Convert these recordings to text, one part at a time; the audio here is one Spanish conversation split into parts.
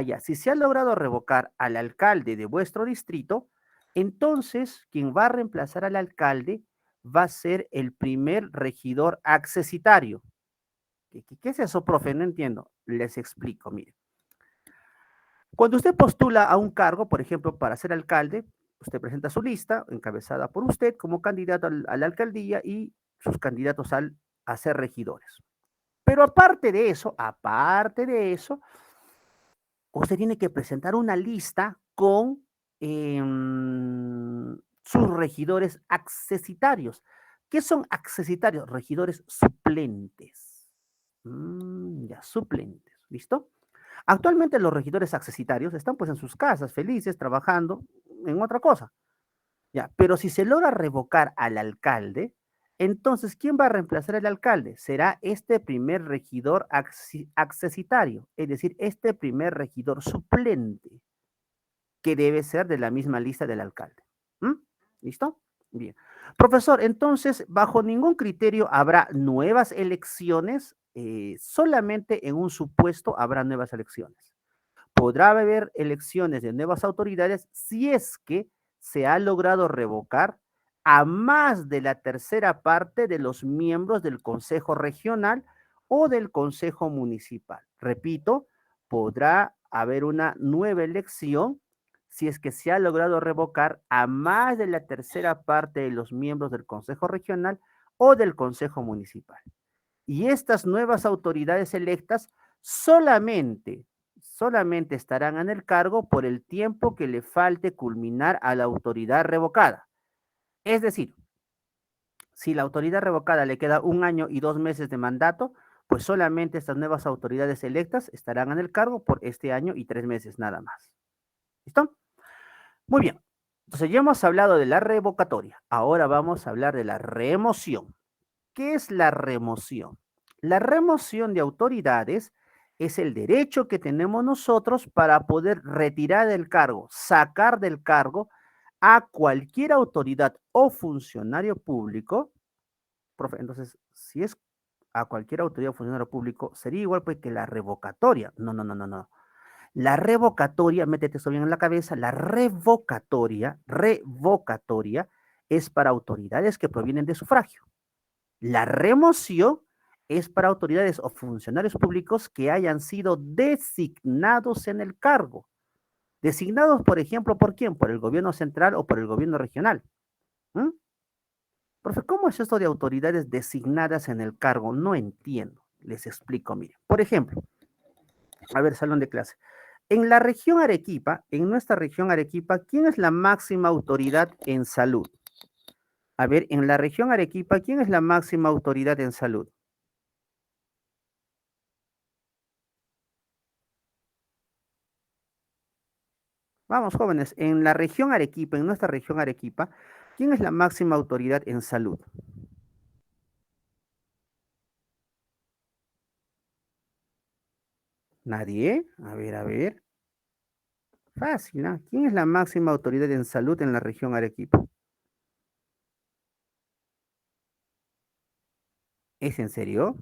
ya, si se ha logrado revocar al alcalde de vuestro distrito, entonces quien va a reemplazar al alcalde va a ser el primer regidor accesitario. ¿Qué es eso, profe? No entiendo. Les explico, mire. Cuando usted postula a un cargo, por ejemplo, para ser alcalde, usted presenta su lista, encabezada por usted como candidato a la alcaldía y sus candidatos a ser regidores. Pero aparte de eso, usted tiene que presentar una lista con sus regidores accesitarios. ¿Qué son accesitarios? Regidores suplentes. Ya, suplentes. ¿Listo? Actualmente los regidores accesitarios están pues en sus casas, felices, trabajando en otra cosa. Ya, pero si se logra revocar al alcalde, entonces, ¿quién va a reemplazar al alcalde? Será este primer regidor accesitario, es decir, este primer regidor suplente, que debe ser de la misma lista del alcalde. ¿Mm? ¿Listo? Bien. Profesor, entonces, bajo ningún criterio habrá nuevas elecciones, solamente en un supuesto habrá nuevas elecciones. Podrá haber elecciones de nuevas autoridades si es que se ha logrado revocar a más de la tercera parte de los miembros del Consejo Regional o del Consejo Municipal. Repito, podrá haber una nueva elección si es que se ha logrado revocar a más de la tercera parte de los miembros del Consejo Regional o del Consejo Municipal. Y estas nuevas autoridades electas solamente, solamente estarán en el cargo por el tiempo que le falte culminar a la autoridad revocada. Es decir, si la autoridad revocada le queda 1 año y 2 meses de mandato, pues solamente estas nuevas autoridades electas estarán en el cargo por este año y 3 meses nada más. ¿Listo? Muy bien. Entonces ya hemos hablado de la revocatoria. Ahora vamos a hablar de la remoción. ¿Qué es la remoción? La remoción de autoridades es el derecho que tenemos nosotros para poder retirar del cargo, sacar del cargo a cualquier autoridad o funcionario público. Profe, entonces, si es a cualquier autoridad o funcionario público, sería igual pues que la revocatoria. No, no, no, no, no. La revocatoria, métete eso bien en la cabeza, la revocatoria es para autoridades que provienen de sufragio. La remoción es para autoridades o funcionarios públicos que hayan sido designados en el cargo. Designados, por ejemplo, ¿por quién? Por el gobierno central o por el gobierno regional. ¿Mm? Profe, ¿cómo es esto de autoridades designadas en el cargo? No entiendo. Les explico, mire. Por ejemplo, a ver, salón de clase. En la región Arequipa, en nuestra región Arequipa, ¿quién es la máxima autoridad en salud? A ver, en la región Arequipa, ¿quién es la máxima autoridad en salud? Vamos, jóvenes, en la región Arequipa, en nuestra región Arequipa, ¿quién es la máxima autoridad en salud? ¿Nadie? A ver. Fácil, ¿no? ¿Quién es la máxima autoridad en salud en la región Arequipa? ¿Es en serio?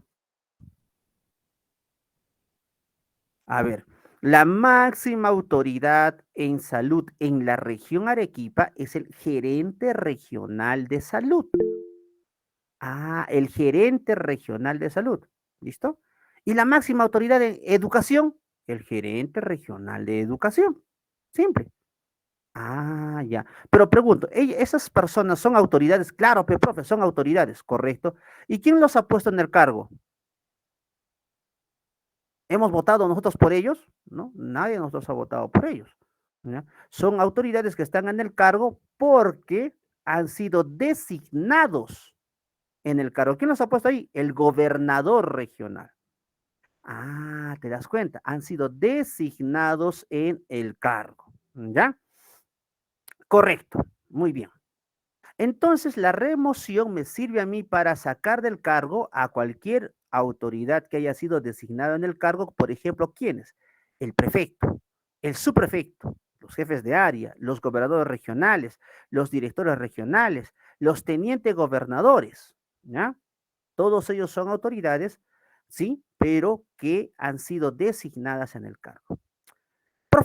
A ver, la máxima autoridad en salud en la región Arequipa es el gerente regional de salud. Ah, el gerente regional de salud. ¿Listo? Y la máxima autoridad en educación, el gerente regional de educación. Simple. Ah, ya. Pero pregunto, ¿esas personas son autoridades? Claro, pero profe, son autoridades, correcto. ¿Y quién los ha puesto en el cargo? ¿Hemos votado nosotros por ellos? No, nadie de nosotros ha votado por ellos. ¿Ya? Son autoridades que están en el cargo porque han sido designados en el cargo. ¿Quién los ha puesto ahí? El gobernador regional. Ah, te das cuenta, han sido designados en el cargo. ¿Ya? Correcto, muy bien. Entonces, la remoción me sirve a mí para sacar del cargo a cualquier autoridad que haya sido designada en el cargo, por ejemplo, ¿quiénes? El prefecto, el subprefecto, los jefes de área, los gobernadores regionales, los directores regionales, los tenientes gobernadores, ¿ya? Todos ellos son autoridades, sí, pero que han sido designadas en el cargo.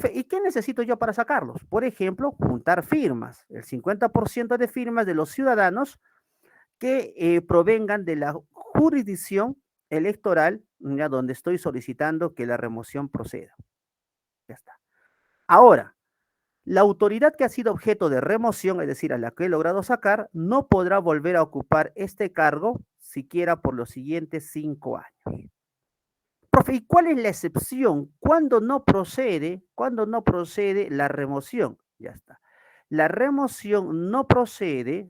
Profe, ¿y qué necesito yo para sacarlos? Por ejemplo, juntar firmas, el 50% de firmas de los ciudadanos que provengan de la jurisdicción electoral, ya donde estoy solicitando que la remoción proceda. Ya está. Ahora, la autoridad que ha sido objeto de remoción, es decir, a la que he logrado sacar, no podrá volver a ocupar este cargo siquiera por los siguientes 5 años. Profe, ¿y cuál es la excepción? ¿Cuándo no procede la remoción? Ya está. La remoción no procede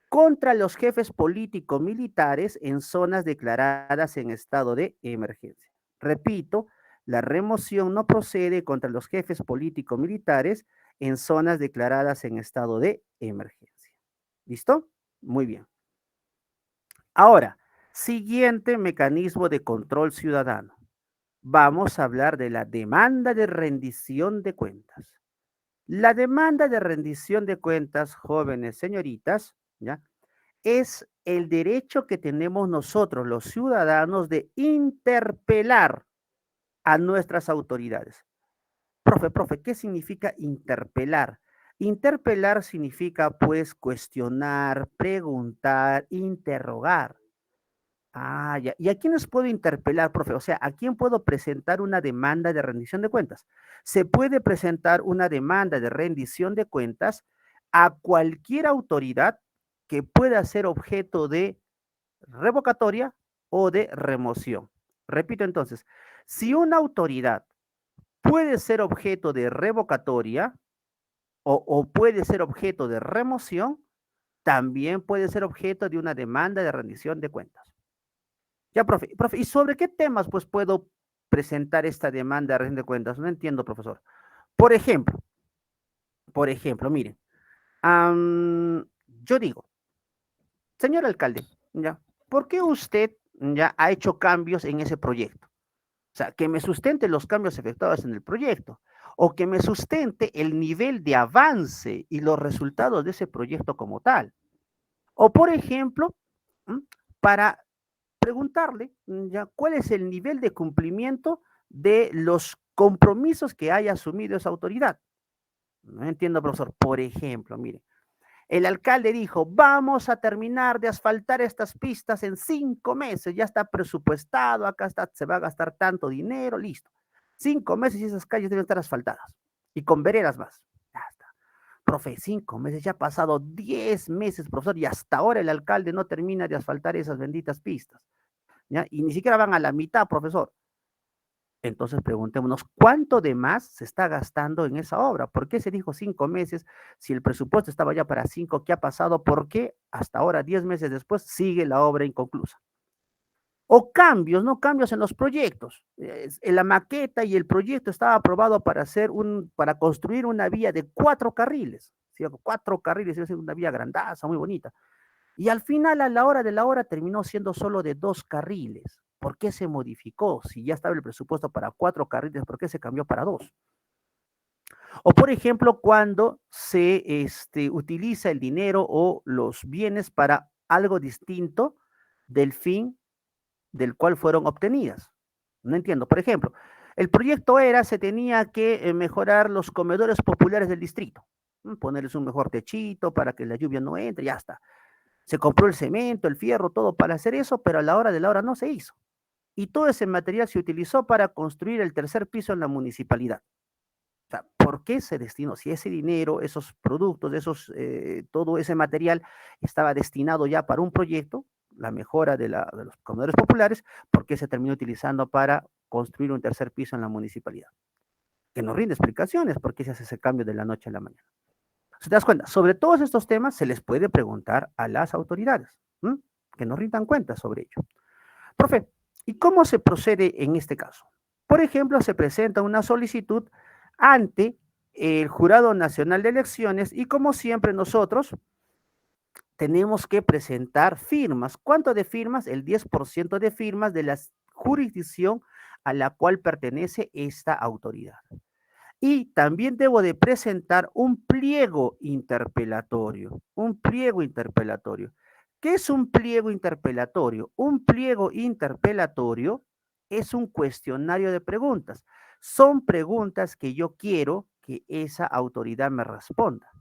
contra los jefes político-militares en zonas declaradas en estado de emergencia. Repito, la remoción no procede contra los jefes político-militares en zonas declaradas en estado de emergencia. ¿Listo? Muy bien. Ahora, siguiente mecanismo de control ciudadano. Vamos a hablar de la demanda de rendición de cuentas. La demanda de rendición de cuentas, jóvenes señoritas, ¿ya? Es el derecho que tenemos nosotros, los ciudadanos, de interpelar a nuestras autoridades. Profe, ¿qué significa interpelar? Interpelar significa, pues, cuestionar, preguntar, interrogar. Ah, ya. ¿Y a quiénes puedo interpelar, profe? O sea, ¿a quién puedo presentar una demanda de rendición de cuentas? Se puede presentar una demanda de rendición de cuentas a cualquier autoridad que pueda ser objeto de revocatoria o de remoción. Repito entonces, si una autoridad puede ser objeto de revocatoria o puede ser objeto de remoción, también puede ser objeto de una demanda de rendición de cuentas. Ya, profe, ¿y sobre qué temas pues puedo presentar esta demanda de rendición de cuentas? No entiendo, profesor. Por ejemplo, miren, yo digo, señor alcalde, ya, ¿por qué usted ya ha hecho cambios en ese proyecto? O sea, que me sustente los cambios efectuados en el proyecto o que me sustente el nivel de avance y los resultados de ese proyecto como tal. O, por ejemplo, ¿m? para preguntarle ya cuál es el nivel de cumplimiento de los compromisos que haya asumido esa autoridad. No entiendo, profesor. Por ejemplo, mire, el alcalde dijo, vamos a terminar de asfaltar estas pistas en 5 meses, ya está presupuestado, acá está, se va a gastar tanto dinero, listo. 5 meses y esas calles deben estar asfaltadas y con veredas más. Ya está. Profe, 5 meses, ya ha pasado 10 meses, profesor, y hasta ahora el alcalde no termina de asfaltar esas benditas pistas. ¿Ya? Y ni siquiera van a la mitad, profesor. Entonces preguntémonos, ¿cuánto de más se está gastando en esa obra? ¿Por qué se dijo 5 meses si el presupuesto estaba ya para 5? ¿Qué ha pasado? ¿Por qué hasta ahora, 10 meses después, sigue la obra inconclusa? O cambios, no cambios en los proyectos. En la maqueta y el proyecto estaba aprobado para para construir una vía de 4 carriles. ¿Sí? 4 carriles, es una vía grandaza, muy bonita. Y al final, a la hora de la hora, terminó siendo solo de 2 carriles. ¿Por qué se modificó? Si ya estaba el presupuesto para 4 carriles, ¿por qué se cambió para dos? O por ejemplo, cuando se utiliza el dinero o los bienes para algo distinto del fin del cual fueron obtenidas. No entiendo. Por ejemplo, el proyecto era, se tenía que mejorar los comedores populares del distrito, ponerles un mejor techito para que la lluvia no entre, ya está. Se compró el cemento, el fierro, todo para hacer eso, pero a la hora de la hora no se hizo. Y todo ese material se utilizó para construir el tercer piso en la municipalidad. O sea, ¿por qué se destinó? Si ese dinero, esos productos, todo ese material estaba destinado ya para un proyecto, la mejora de los comedores populares, ¿por qué se terminó utilizando para construir un tercer piso en la municipalidad? Que nos rinde explicaciones por qué se hace ese cambio de la noche a la mañana. Si te das cuenta, sobre todos estos temas se les puede preguntar a las autoridades, que nos rindan cuentas sobre ello. Profe, ¿y cómo se procede en este caso? Por ejemplo, se presenta una solicitud ante el Jurado Nacional de Elecciones y como siempre nosotros tenemos que presentar firmas. ¿Cuánto de firmas? El 10% de firmas de la jurisdicción a la cual pertenece esta autoridad. Y también debo de presentar un pliego interpelatorio, un pliego interpelatorio. ¿Qué es un pliego interpelatorio? Un pliego interpelatorio es un cuestionario de preguntas. Son preguntas que yo quiero que esa autoridad me responda.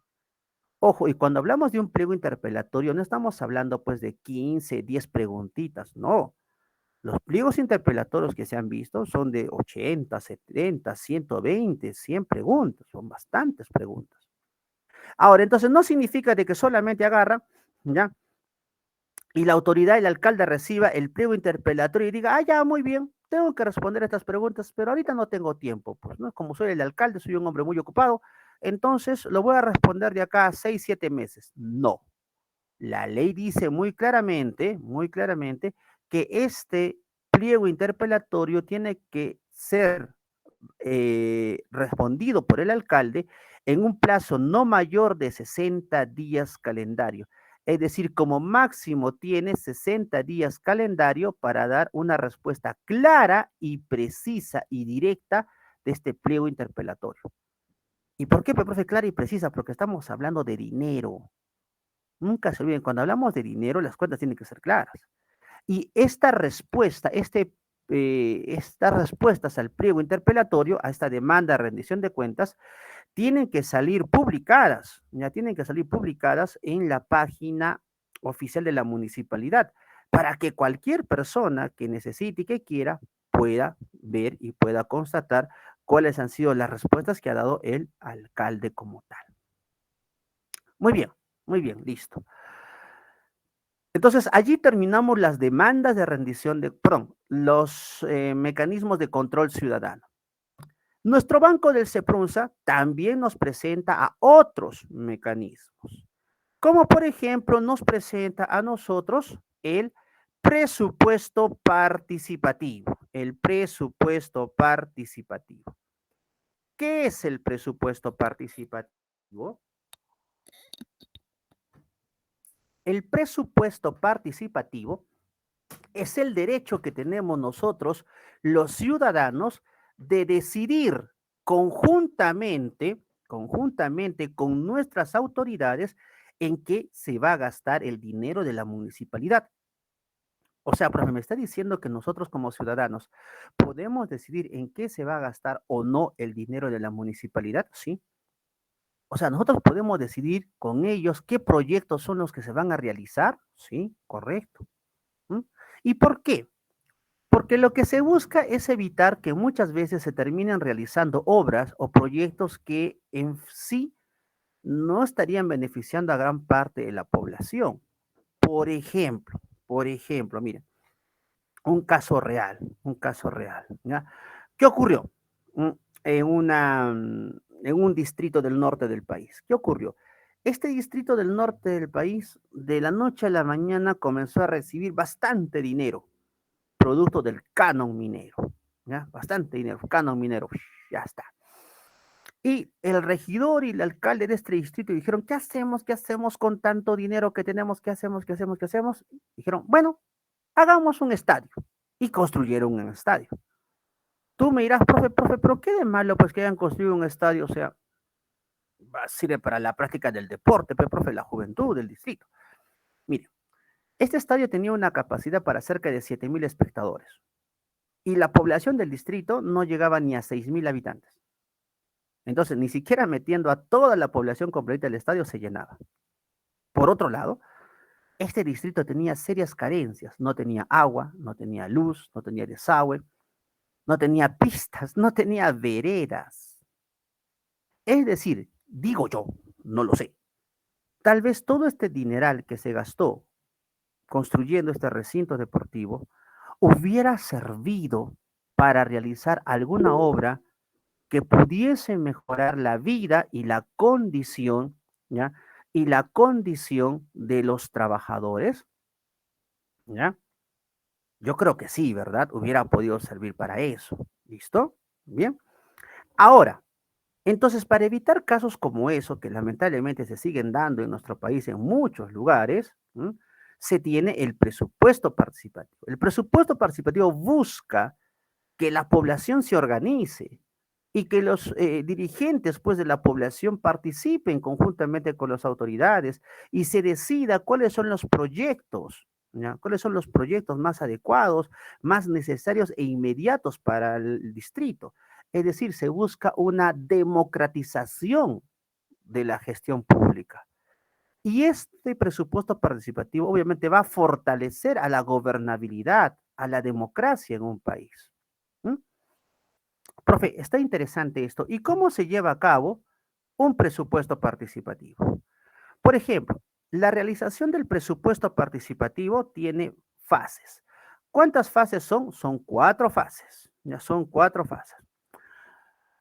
Ojo, y cuando hablamos de un pliego interpelatorio, no estamos hablando pues de 15, 10 preguntitas, no. Los pliegos interpelatorios que se han visto son de 80, 70, 120, 100 preguntas, son bastantes preguntas. Ahora, entonces no significa de que solamente agarra, ¿ya? Y la autoridad, el alcalde reciba el pliego interpelatorio y diga, ah, ya, muy bien, tengo que responder estas preguntas, pero ahorita no tengo tiempo, pues, ¿no? Como soy el alcalde, soy un hombre muy ocupado, entonces lo voy a responder de acá a 6, 7 meses. No, la ley dice muy claramente, que este pliego interpelatorio tiene que ser respondido por el alcalde en un plazo no mayor de 60 días calendario. Es decir, como máximo tiene 60 días calendario para dar una respuesta clara y precisa y directa de este pliego interpelatorio. ¿Y por qué, profe, clara y precisa? Porque estamos hablando de dinero. Nunca se olviden, cuando hablamos de dinero, las cuentas tienen que ser claras. Y esta respuesta, estas respuestas al pliego interpelatorio, a esta demanda de rendición de cuentas, tienen que salir publicadas, ya tienen que salir publicadas en la página oficial de la municipalidad, para que cualquier persona que necesite y que quiera pueda ver y pueda constatar cuáles han sido las respuestas que ha dado el alcalde como tal. Muy bien, listo. Entonces, allí terminamos las demandas de rendición de, perdón, los mecanismos de control ciudadano. Nuestro Banco del CEPRUNSA también nos presenta a otros mecanismos, como por ejemplo nos presenta a nosotros el presupuesto participativo, el presupuesto participativo. ¿Qué es el presupuesto participativo? El presupuesto participativo es el derecho que tenemos nosotros, los ciudadanos, de decidir conjuntamente con nuestras autoridades en qué se va a gastar el dinero de la municipalidad. O sea, profe, me está diciendo que nosotros como ciudadanos podemos decidir en qué se va a gastar o no el dinero de la municipalidad, ¿sí? O sea, nosotros podemos decidir con ellos qué proyectos son los que se van a realizar, ¿sí? Correcto. ¿Mm? ¿Y por qué? Porque lo que se busca es evitar que muchas veces se terminen realizando obras o proyectos que en sí no estarían beneficiando a gran parte de la población. Por ejemplo, miren, un caso real, ¿ya? ¿Qué ocurrió? Mm, En en un distrito del norte del país. ¿Qué ocurrió? Este distrito del norte del país, de la noche a la mañana, comenzó a recibir bastante dinero producto del canon minero, ¿ya? Bastante dinero, canon minero, ya está. Y el regidor y el alcalde de este distrito dijeron, ¿qué hacemos? ¿Qué hacemos con tanto dinero que tenemos? ¿Qué hacemos? ¿Qué hacemos? ¿Qué hacemos? Dijeron, bueno, hagamos un estadio. Y construyeron un estadio. Tú me dirás, profe, pero ¿qué de malo pues que hayan construido un estadio? O sea, sirve para la práctica del deporte, pero profe, la juventud del distrito. Mire, este estadio tenía una capacidad para cerca de 7,000 espectadores. Y la población del distrito no llegaba ni a 6,000 habitantes. Entonces, ni siquiera metiendo a toda la población completa del estadio se llenaba. Por otro lado, este distrito tenía serias carencias. No tenía agua, no tenía luz, no tenía desagüe, no tenía pistas, no tenía veredas. Es decir, digo yo, no lo sé. Tal vez todo este dineral que se gastó construyendo este recinto deportivo hubiera servido para realizar alguna obra que pudiese mejorar la vida y la condición, ¿ya? Y la condición de los trabajadores, ¿ya? Yo creo que sí, ¿verdad? Hubiera podido servir para eso. ¿Listo? Bien. Ahora, entonces, para evitar casos como eso, que lamentablemente se siguen dando en nuestro país en muchos lugares, ¿m? Se tiene el presupuesto participativo. El presupuesto participativo busca que la población se organice, y que los dirigentes pues, de la población participen conjuntamente con las autoridades y se decida cuáles son los proyectos, ¿ya? Cuáles son los proyectos más adecuados, más necesarios e inmediatos para el distrito. Es decir, se busca una democratización de la gestión pública. Y este presupuesto participativo obviamente va a fortalecer a la gobernabilidad, a la democracia en un país. ¿Mm? Profe, está interesante esto. ¿Y cómo se lleva a cabo un presupuesto participativo? Por ejemplo, la realización del presupuesto participativo tiene fases. ¿Cuántas fases son? Son 4 fases. Ya son 4 fases.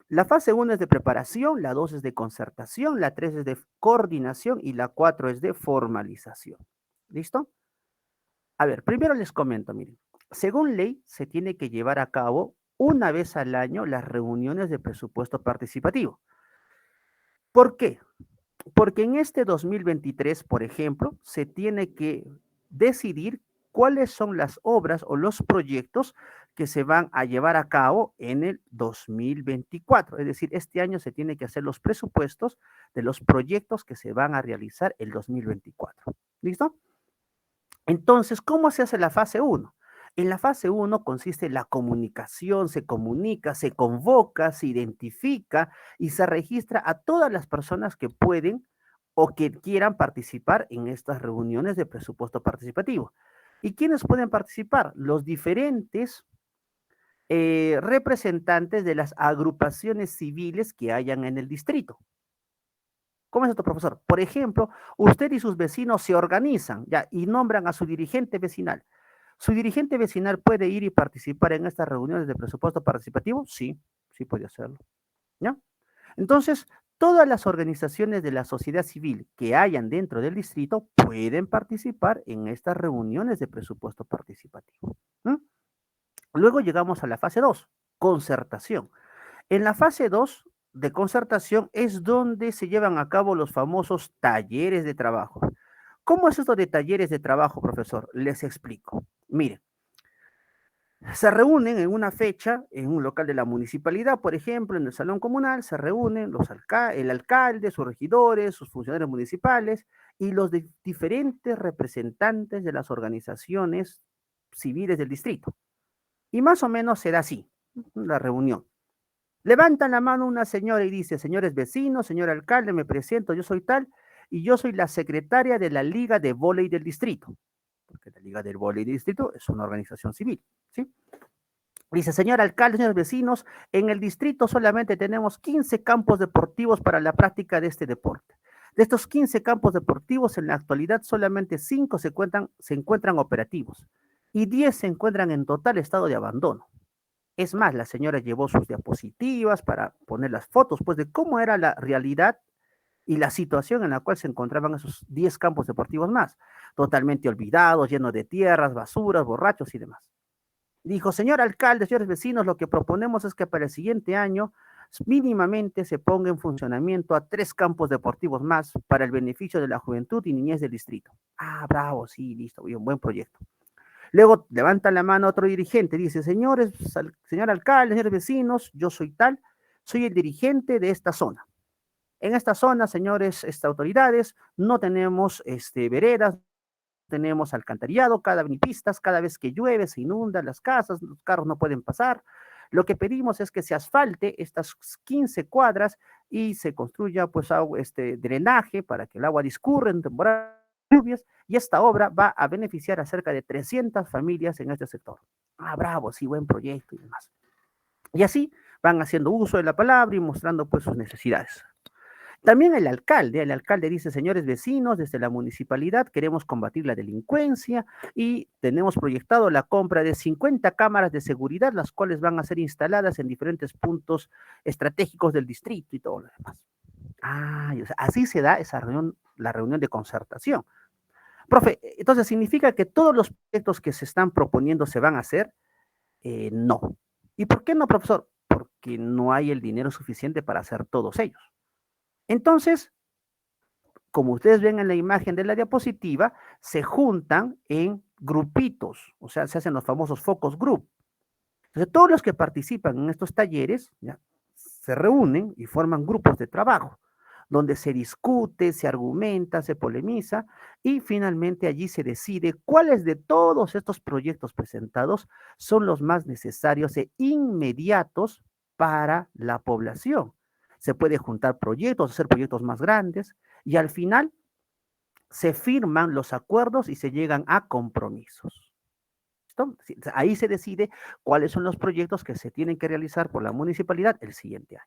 La fase 1 es de preparación, la 2 es de concertación, la 3 es de coordinación y la 4 es de formalización. ¿Listo? A ver, primero les comento, miren. Según ley, se tiene que llevar a cabo una vez al año las reuniones de presupuesto participativo. ¿Por qué? Porque en este 2023, por ejemplo, se tiene que decidir cuáles son las obras o los proyectos que se van a llevar a cabo en el 2024. Es decir, este año se tiene que hacer los presupuestos de los proyectos que se van a realizar el 2024. ¿Listo? Entonces, ¿cómo se hace la fase 1? En la fase 1 consiste en la comunicación, se comunica, se convoca, se identifica y se registra a todas las personas que pueden o que quieran participar en estas reuniones de presupuesto participativo. ¿Y quiénes pueden participar? Los diferentes representantes de las agrupaciones civiles que hayan en el distrito. ¿Cómo es esto, profesor? Por ejemplo, usted y sus vecinos se organizan ya, y nombran a su dirigente vecinal. ¿Su dirigente vecinal puede ir y participar en estas reuniones de presupuesto participativo? Sí, sí puede hacerlo. ¿Ya? Entonces, todas las organizaciones de la sociedad civil que hayan dentro del distrito pueden participar en estas reuniones de presupuesto participativo. ¿Mm? Luego llegamos a la fase 2, concertación. En la fase 2 de concertación es donde se llevan a cabo los famosos talleres de trabajo. ¿Cómo es esto de talleres de trabajo, profesor? Les explico. Miren, se reúnen en una fecha en un local de la municipalidad, por ejemplo, en el salón comunal, se reúnen el alcalde, sus regidores, sus funcionarios municipales y los diferentes representantes de las organizaciones civiles del distrito. Y más o menos será así, la reunión. Levanta la mano una señora y dice, señores vecinos, señor alcalde, me presento, yo soy tal, y yo soy la secretaria de la Liga de Vóley del Distrito, porque la Liga del Vóley del Distrito es una organización civil, ¿sí? Dice, señor alcalde, señores vecinos, en el distrito solamente tenemos 15 campos deportivos para la práctica de este deporte. De estos 15 campos deportivos, en la actualidad solamente 5 se encuentran operativos y 10 se encuentran en total estado de abandono. Es más, la señora llevó sus diapositivas para poner las fotos, pues, de cómo era la realidad y la situación en la cual se encontraban esos 10 campos deportivos más, totalmente olvidados, llenos de tierras, basuras, borrachos y demás. Dijo, señor alcalde, señores vecinos, lo que proponemos es que para el siguiente año mínimamente se ponga en funcionamiento a 3 campos deportivos más para el beneficio de la juventud y niñez del distrito. Ah, bravo, sí, listo, un buen proyecto. Luego levanta la mano otro dirigente, dice, señores, señor alcalde, señores vecinos, yo soy tal, soy el dirigente de esta zona. En esta zona, señores autoridades, no tenemos veredas, tenemos alcantarillado, ni pistas, cada vez que llueve se inundan las casas, los carros no pueden pasar. Lo que pedimos es que se asfalte estas 15 cuadras y se construya pues drenaje para que el agua discurra en temporada de lluvias y esta obra va a beneficiar a cerca de 300 familias en este sector. Ah, bravo, sí, buen proyecto y demás. Y así van haciendo uso de la palabra y mostrando pues sus necesidades. También el alcalde dice, señores vecinos, desde la municipalidad queremos combatir la delincuencia y tenemos proyectado la compra de 50 cámaras de seguridad, las cuales van a ser instaladas en diferentes puntos estratégicos del distrito y todo lo demás. Ah, o sea, así se da esa reunión, la reunión de concertación. Profe, entonces, ¿significa que todos los proyectos que se están proponiendo se van a hacer? No. ¿Y por qué no, profesor? Porque no hay el dinero suficiente para hacer todos ellos. Entonces, como ustedes ven en la imagen de la diapositiva, se juntan en grupitos, o sea, se hacen los famosos focus group. Entonces, todos los que participan en estos talleres ¿ya? Se reúnen y forman grupos de trabajo, donde se discute, se argumenta, se polemiza y finalmente allí se decide cuáles de todos estos proyectos presentados son los más necesarios e inmediatos para la población. Se puede juntar proyectos, hacer proyectos más grandes y al final se firman los acuerdos y se llegan a compromisos. ¿Listo? Ahí se decide cuáles son los proyectos que se tienen que realizar por la municipalidad el siguiente año.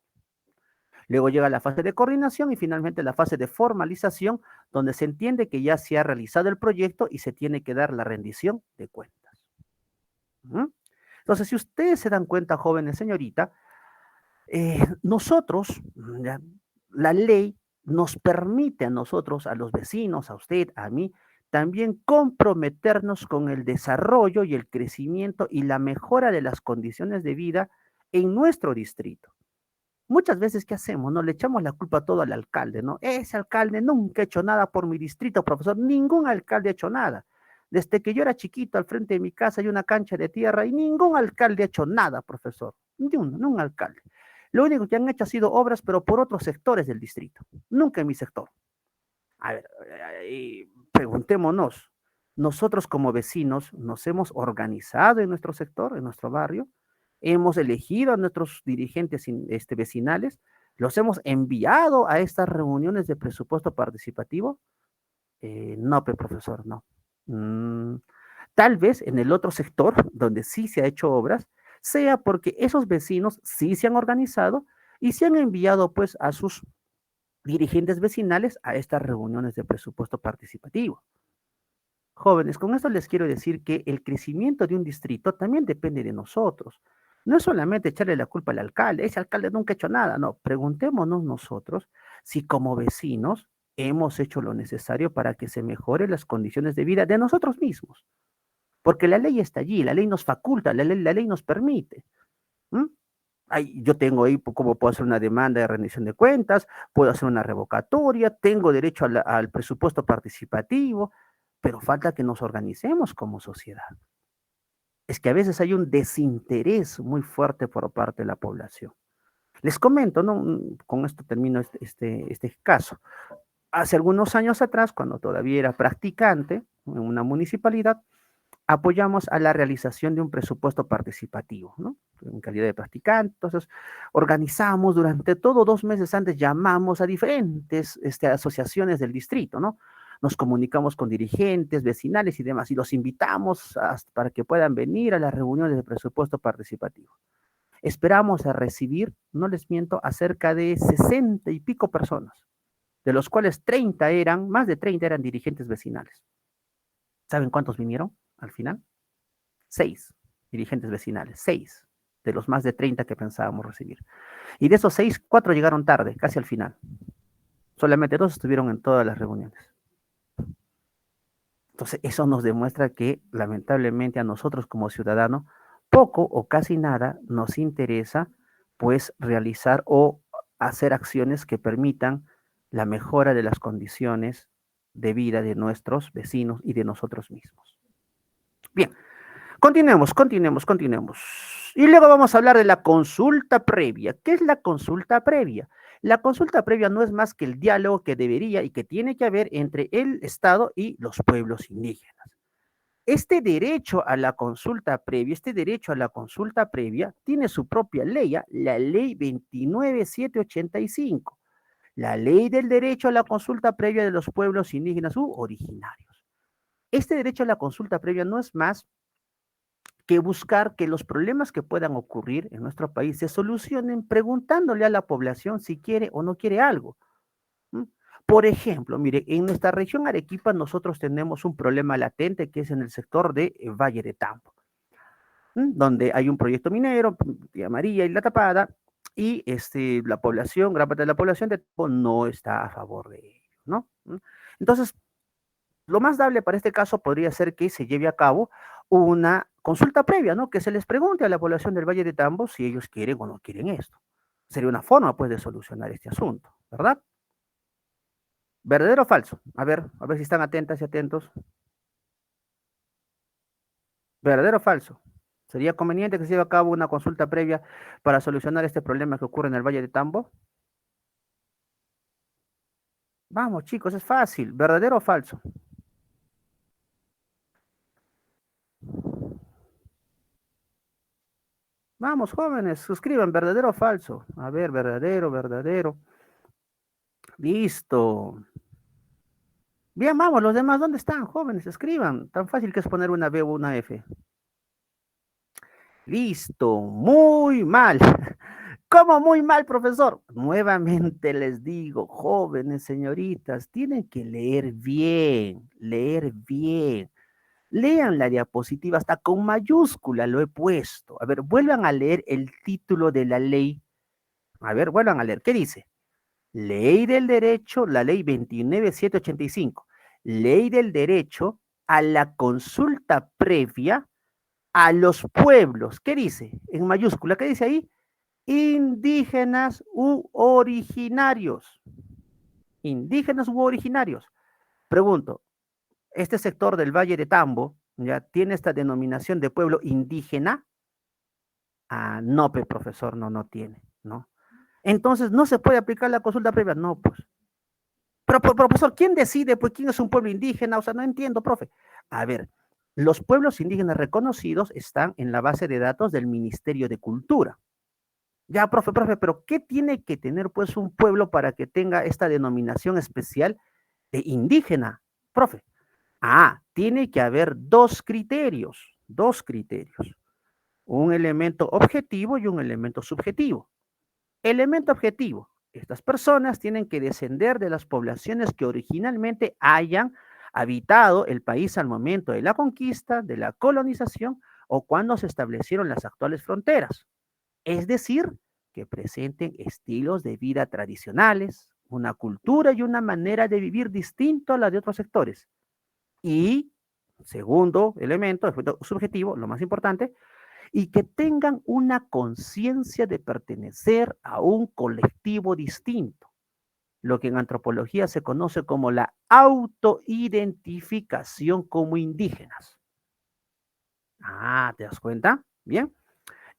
Luego llega la fase de coordinación y finalmente la fase de formalización, donde se entiende que ya se ha realizado el proyecto y se tiene que dar la rendición de cuentas. ¿Mm? Entonces, si ustedes se dan cuenta, jóvenes, señorita, nosotros, ya, la ley nos permite a nosotros, a los vecinos, a usted, a mí, también comprometernos con el desarrollo y el crecimiento y la mejora de las condiciones de vida en nuestro distrito. Muchas veces, ¿qué hacemos? No le echamos la culpa todo al alcalde, ¿no? Ese alcalde nunca ha hecho nada por mi distrito, profesor. Ningún alcalde ha hecho nada. Desde que yo era chiquito, al frente de mi casa hay una cancha de tierra y ningún alcalde ha hecho nada, profesor. Ni un alcalde. Lo único que han hecho ha sido obras, pero por otros sectores del distrito. Nunca en mi sector. A ver, preguntémonos. Nosotros como vecinos nos hemos organizado en nuestro sector, en nuestro barrio, hemos elegido a nuestros dirigentes vecinales, los hemos enviado a estas reuniones de presupuesto participativo. No, profesor, no. Mm, Tal vez en el otro sector, donde sí se ha hecho obras, sea porque esos vecinos sí se han organizado y se han enviado pues a sus dirigentes vecinales a estas reuniones de presupuesto participativo. Jóvenes, con esto les quiero decir que el crecimiento de un distrito también depende de nosotros. No es solamente echarle la culpa al alcalde, ese alcalde nunca ha hecho nada, no, preguntémonos nosotros si como vecinos hemos hecho lo necesario para que se mejoren las condiciones de vida de nosotros mismos. Porque la ley está allí, la ley nos faculta, la ley nos permite. ¿Mm? Yo tengo ahí como puedo hacer una demanda de rendición de cuentas, puedo hacer una revocatoria, tengo derecho al presupuesto participativo, pero falta que nos organicemos como sociedad. Es que a veces hay un desinterés muy fuerte por parte de la población. Les comento, ¿no? Con esto termino este caso. Hace algunos años atrás, cuando todavía era practicante en una municipalidad, apoyamos a la realización de un presupuesto participativo, ¿no? En calidad de practicante. Entonces, organizamos durante todo 2 meses antes, llamamos a diferentes asociaciones del distrito, ¿no? Nos comunicamos con dirigentes, vecinales y demás, y los invitamos para que puedan venir a las reuniones de presupuesto participativo. Esperamos a recibir, no les miento, a cerca de 60 y pico personas, de los cuales más de 30 eran dirigentes vecinales. ¿Saben cuántos vinieron al final? 6 dirigentes vecinales, 6 de los más de 30 que pensábamos recibir. Y de esos 6, 4 llegaron tarde, casi al final. Solamente 2 estuvieron en todas las reuniones. Entonces, eso nos demuestra que lamentablemente a nosotros como ciudadanos, poco o casi nada nos interesa pues realizar o hacer acciones que permitan la mejora de las condiciones de vida de nuestros vecinos y de nosotros mismos. Bien, continuemos. Y luego vamos a hablar de la consulta previa. ¿Qué es la consulta previa? La consulta previa no es más que el diálogo que debería y que tiene que haber entre el Estado y los pueblos indígenas. Este derecho a la consulta previa, tiene su propia ley, la ley 29785, la ley del derecho a la consulta previa de los pueblos indígenas u originarios. Este derecho a la consulta previa no es más que buscar que los problemas que puedan ocurrir en nuestro país se solucionen preguntándole a la población si quiere o no quiere algo. ¿Mm? Por ejemplo, mire, en nuestra región Arequipa nosotros tenemos un problema latente que es en el sector de Valle de Tambo, donde hay un proyecto minero, Tía María y La Tapada, y la población, gran parte de la población de Tambo no está a favor de ello, ¿no? Entonces, lo más dable para este caso podría ser que se lleve a cabo una consulta previa, ¿no? Que se les pregunte a la población del Valle de Tambo si ellos quieren o no quieren esto. Sería una forma, pues, de solucionar este asunto, ¿verdad? ¿Verdadero o falso? A ver si están atentas y atentos. ¿Verdadero o falso? ¿Sería conveniente que se lleve a cabo una consulta previa para solucionar este problema que ocurre en el Valle de Tambo? Vamos, chicos, es fácil. ¿Verdadero o falso? Vamos, jóvenes, suscriban, verdadero o falso. A ver, verdadero, verdadero. Listo. Bien, vamos, los demás, ¿dónde están, jóvenes? Escriban. Tan fácil que es poner una B o una F. Listo, muy mal. ¿Cómo muy mal, profesor? Nuevamente les digo, jóvenes, señoritas, tienen que leer bien, leer bien. Lean la diapositiva, hasta con mayúscula lo he puesto. A ver, vuelvan a leer el título de la ley. A ver, vuelvan a leer. ¿Qué dice? Ley del derecho, la ley 29785. Ley del derecho a la consulta previa a los pueblos. ¿Qué dice? En mayúscula, ¿qué dice ahí? Indígenas u originarios. Indígenas u originarios. Pregunto, ¿este sector del Valle de Tambo ya tiene esta denominación de pueblo indígena? Ah, no, profesor, no, no tiene, ¿no? Entonces, ¿no se puede aplicar la consulta previa? No, pues. Pero, profesor, ¿quién decide, pues, quién es un pueblo indígena? O sea, no entiendo, profe. A ver, los pueblos indígenas reconocidos están en la base de datos del Ministerio de Cultura. Ya, profe, pero ¿qué tiene que tener, pues, un pueblo para que tenga esta denominación especial de indígena, profe? Ah, tiene que haber dos criterios, dos criterios. Un elemento objetivo y un elemento subjetivo. Elemento objetivo. Estas personas tienen que descender de las poblaciones que originalmente hayan habitado el país al momento de la conquista, de la colonización o cuando se establecieron las actuales fronteras. Es decir, que presenten estilos de vida tradicionales, una cultura y una manera de vivir distinto a la de otros sectores. Y, segundo elemento, subjetivo, lo más importante, y que tengan una conciencia de pertenecer a un colectivo distinto, lo que en antropología se conoce como la autoidentificación como indígenas. Ah, ¿te das cuenta? Bien.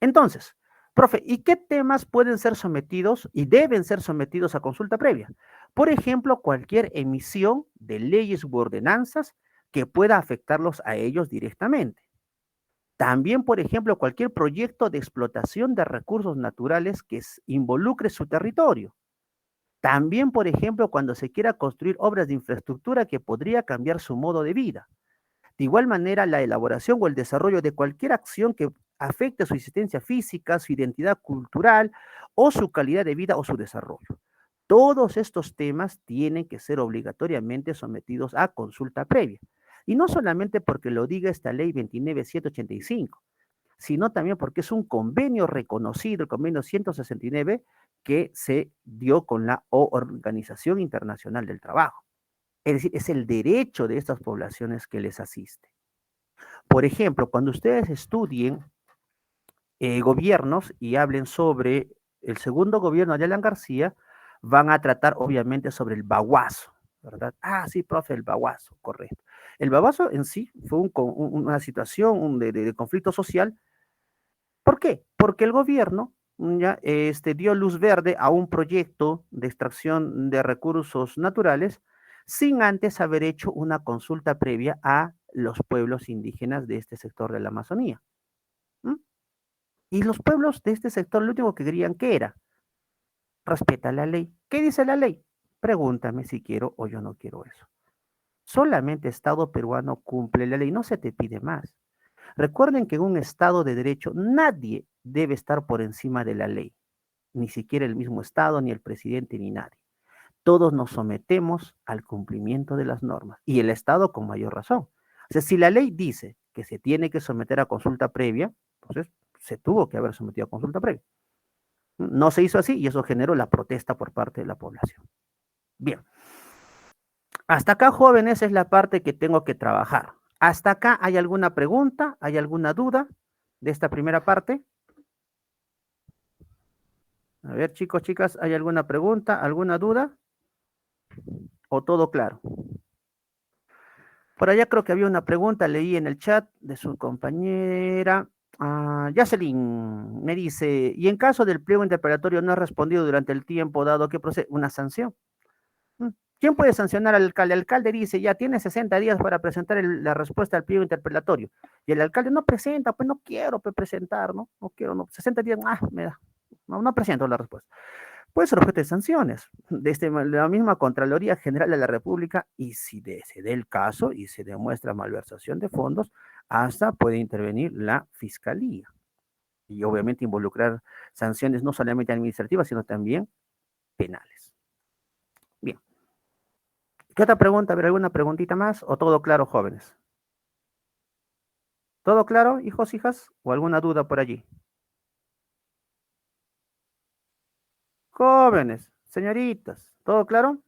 Entonces, profe, ¿y qué temas pueden ser sometidos y deben ser sometidos a consulta previa? Por ejemplo, cualquier emisión de leyes u ordenanzas que pueda afectarlos a ellos directamente. También, por ejemplo, cualquier proyecto de explotación de recursos naturales que involucre su territorio. También, por ejemplo, cuando se quiera construir obras de infraestructura que podría cambiar su modo de vida. De igual manera, la elaboración o el desarrollo de cualquier acción que afecte su existencia física, su identidad cultural o su calidad de vida o su desarrollo. Todos estos temas tienen que ser obligatoriamente sometidos a consulta previa. Y no solamente porque lo diga esta ley 29785, sino también porque es un convenio reconocido, el convenio 169, que se dio con la Organización Internacional del Trabajo. Es decir, es el derecho de estas poblaciones que les asiste. Por ejemplo, cuando ustedes estudien gobiernos y hablen sobre el segundo gobierno de Alan García, van a tratar obviamente sobre el baguazo, ¿verdad? Ah, sí, profe, el baguazo, correcto. El baguazo en sí fue una situación de conflicto social. ¿Por qué? Porque el gobierno ya, dio luz verde a un proyecto de extracción de recursos naturales sin antes haber hecho una consulta previa a los pueblos indígenas de este sector de la Amazonía. ¿Mm? Y los pueblos de este sector lo único que querían que era, respeta la ley. ¿Qué dice la ley? Pregúntame si quiero o yo no quiero eso. Solamente Estado peruano cumple la ley, no se te pide más. Recuerden que en un Estado de derecho nadie debe estar por encima de la ley, ni siquiera el mismo Estado, ni el presidente, ni nadie. Todos nos sometemos al cumplimiento de las normas y el Estado con mayor razón. O sea, si la ley dice que se tiene que someter a consulta previa, entonces se tuvo que haber sometido a consulta previa. No se hizo así y eso generó la protesta por parte de la población. Bien, hasta acá, jóvenes, es la parte que tengo que trabajar. ¿Hasta acá hay alguna pregunta? ¿Hay alguna duda de esta primera parte? A ver, chicos, chicas, ¿hay alguna pregunta, alguna duda? ¿O todo claro? Por allá creo que había una pregunta, leí en el chat de su compañera. Jocelyn me dice, y en caso del pliego interpelatorio no ha respondido durante el tiempo dado que procede, una sanción. ¿Quién puede sancionar al alcalde? El alcalde dice, ya tiene 60 días para presentar la respuesta al pliego interpelatorio. Y el alcalde no presenta, pues no quiero pues, presentar, ¿no? No quiero, no. 60 días, me da. No, no presento la respuesta. Puede ser objeto de sanciones. Desde la misma Contraloría General de la República, y si se dé el caso y se demuestra malversación de fondos, hasta puede intervenir la Fiscalía. Y obviamente involucrar sanciones no solamente administrativas, sino también penales. Bien. ¿Qué otra pregunta? ¿A ver, alguna preguntita más? ¿O todo claro, jóvenes? ¿Todo claro, hijos, hijas? ¿O alguna duda por allí? Jóvenes, señoritas, ¿todo claro?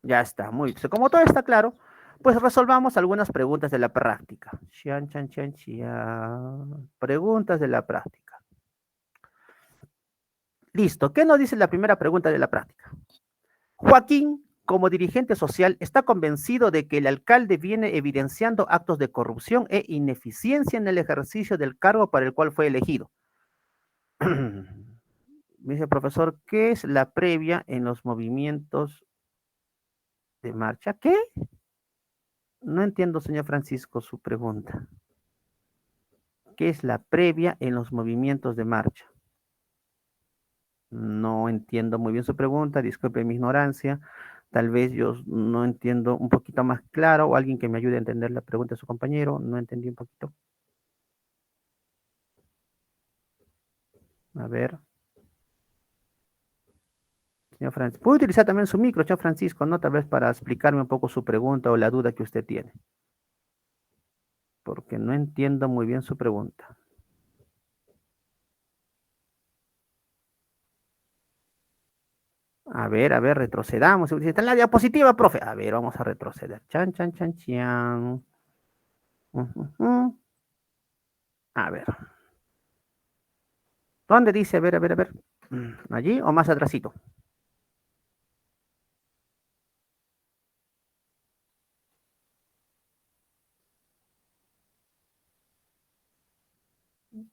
Ya está, muy bien. Como todo está claro, pues resolvamos algunas preguntas de la práctica. Chian, chan, chan, chian. Preguntas de la práctica. Listo. ¿Qué nos dice la primera pregunta de la práctica? Joaquín, como dirigente social, está convencido de que el alcalde viene evidenciando actos de corrupción e ineficiencia en el ejercicio del cargo para el cual fue elegido. Me dice, profesor, ¿qué es la previa en los movimientos de marcha? ¿Qué? No entiendo, señor Francisco, su pregunta. ¿Qué es la previa en los movimientos de marcha? No entiendo muy bien su pregunta, disculpe mi ignorancia. Tal vez yo no entiendo un poquito más claro o alguien que me ayude a entender la pregunta de su compañero. No entendí un poquito. A ver. Señor Francisco. Puede utilizar también su micro, señor Francisco, ¿no? Tal vez para explicarme un poco su pregunta o la duda que usted tiene. Porque no entiendo muy bien su pregunta. A ver, retrocedamos. Está en la diapositiva, profe. A ver, vamos a retroceder. Chan, chan, chan, chan. A ver. ¿Dónde dice? A ver, a ver, a ver. ¿Allí o más atrasito?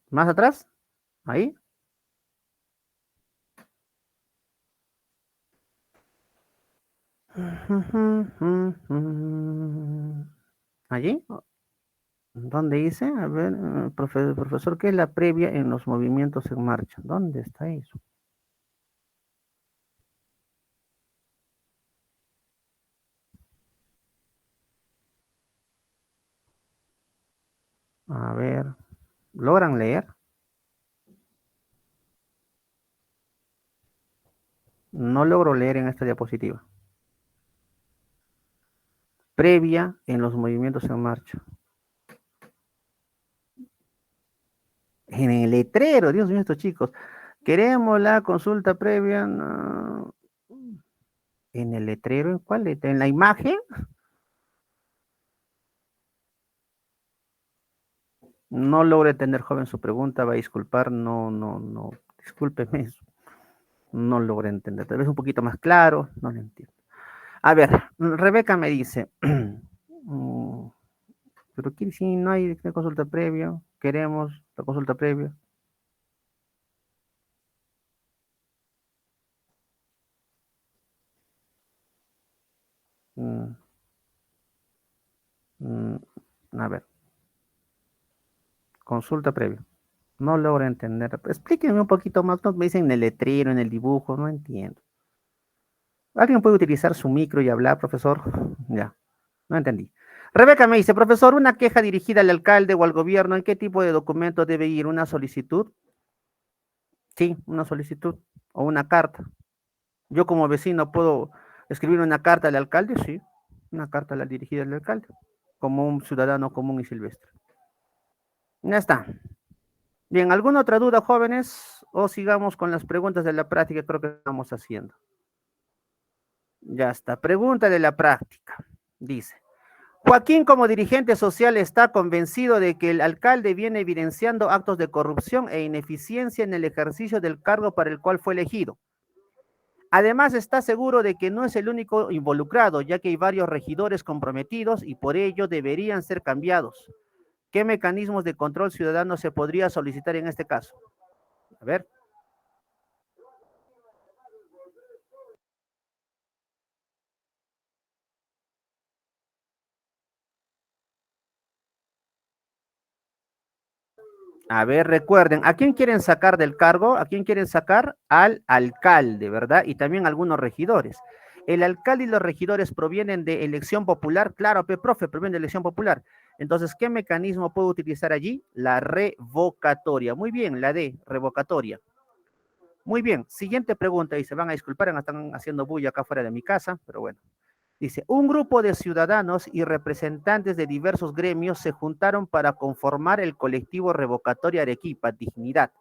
¿Más atrás? ¿Ahí? ¿Allí? ¿Dónde dice? A ver, profesor, ¿qué es la previa en los movimientos en marcha? ¿Dónde está eso? A ver, ¿logran leer? No logro leer en esta diapositiva. Previa en los movimientos en marcha. En el letrero, Dios mío, estos chicos. Queremos la consulta previa. No. ¿En el letrero? ¿En cuál letrero? ¿En la imagen? No logro entender, joven, su pregunta. Va a disculpar. No, no, no. Discúlpeme. No logro entender. Tal vez un poquito más claro. No lo entiendo. A ver, Rebeca me dice. Pero aquí sí no hay consulta previa. Queremos la consulta previa. Mm, mm, a ver, consulta previa. No logro entender. Explíquenme un poquito más. No me dicen en el letrero, en el dibujo. No entiendo. ¿Alguien puede utilizar su micro y hablar, profesor? Ya, no entendí. Rebeca me dice, profesor, una queja dirigida al alcalde o al gobierno, ¿en qué tipo de documento debe ir? ¿Una solicitud? Sí, una solicitud o una carta. Yo como vecino puedo escribir una carta al alcalde, sí, una carta dirigida al alcalde, como un ciudadano común y silvestre. Ya está. Bien, ¿alguna otra duda, jóvenes? O sigamos con las preguntas de la práctica, creo que estamos haciendo. Ya está. Pregunta de la práctica. Dice, Joaquín como dirigente social está convencido de que el alcalde viene evidenciando actos de corrupción e ineficiencia en el ejercicio del cargo para el cual fue elegido. Además, está seguro de que no es el único involucrado, ya que hay varios regidores comprometidos y por ello deberían ser cambiados. ¿Qué mecanismos de control ciudadano se podría solicitar en este caso? A ver. A ver, recuerden, ¿a quién quieren sacar del cargo? ¿A quién quieren sacar? Al alcalde, ¿verdad? Y también algunos regidores. El alcalde y los regidores provienen de elección popular, claro, profe, provienen de elección popular. Entonces, ¿qué mecanismo puedo utilizar allí? La revocatoria. Muy bien, la D, revocatoria. Muy bien, siguiente pregunta, y se van a disculpar, están haciendo bulla acá fuera de mi casa, pero bueno. Dice, un grupo de ciudadanos y representantes de diversos gremios se juntaron para conformar el colectivo revocatorio Arequipa, Dignidad,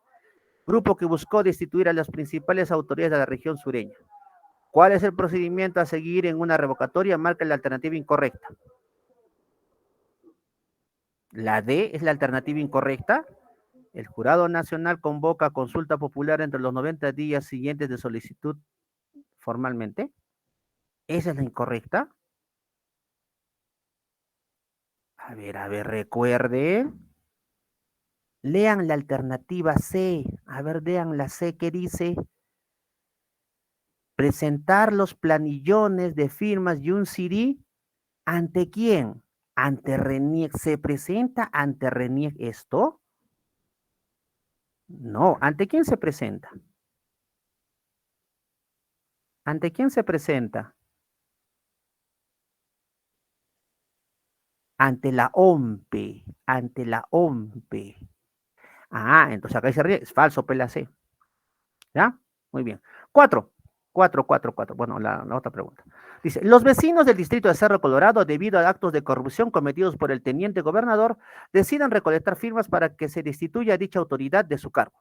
grupo que buscó destituir a las principales autoridades de la región sureña. ¿Cuál es el procedimiento a seguir en una revocatoria? Marca la alternativa incorrecta. La D es la alternativa incorrecta. El Jurado Nacional convoca consulta popular entre los 90 días siguientes de solicitud formalmente. ¿Esa es la incorrecta? A ver, recuerde. Lean la alternativa C. A ver, lean la C que dice presentar los planillones de firmas y un CD. ¿Ante quién? Ante RENIEC. ¿Se presenta ante RENIEC esto? No. ¿Ante quién se presenta? ¿Ante quién se presenta? Ante la OMPE. Ante la OMPE. Ah, entonces acá dice RENIEC. Es falso, P la C. ¿Ya? Muy bien. Cuatro. Cuatro. Bueno, la otra pregunta. Dice, los vecinos del distrito de Cerro Colorado, debido a actos de corrupción cometidos por el teniente gobernador, deciden recolectar firmas para que se destituya a dicha autoridad de su cargo.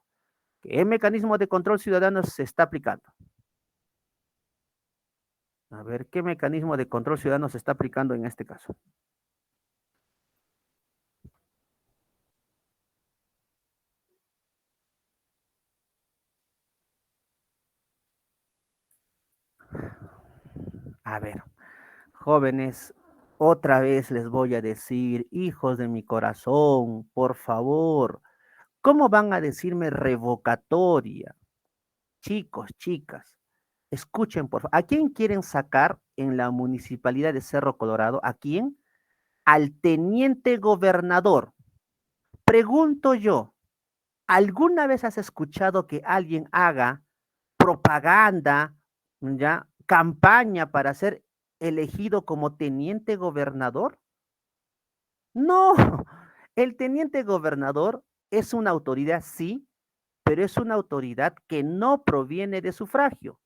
¿Qué mecanismo de control ciudadano se está aplicando? A ver, ¿qué mecanismo de control ciudadano se está aplicando en este caso? A ver, jóvenes, otra vez les voy a decir, hijos de mi corazón, por favor, ¿cómo van a decirme revocatoria? Chicos, chicas, escuchen por favor. ¿A quién quieren sacar en la municipalidad de Cerro Colorado? ¿A quién? Al teniente gobernador. Pregunto yo, ¿alguna vez has escuchado que alguien haga propaganda, ya, campaña para ser elegido como teniente gobernador? No, el teniente gobernador es una autoridad, sí, pero es una autoridad que no proviene de sufragio.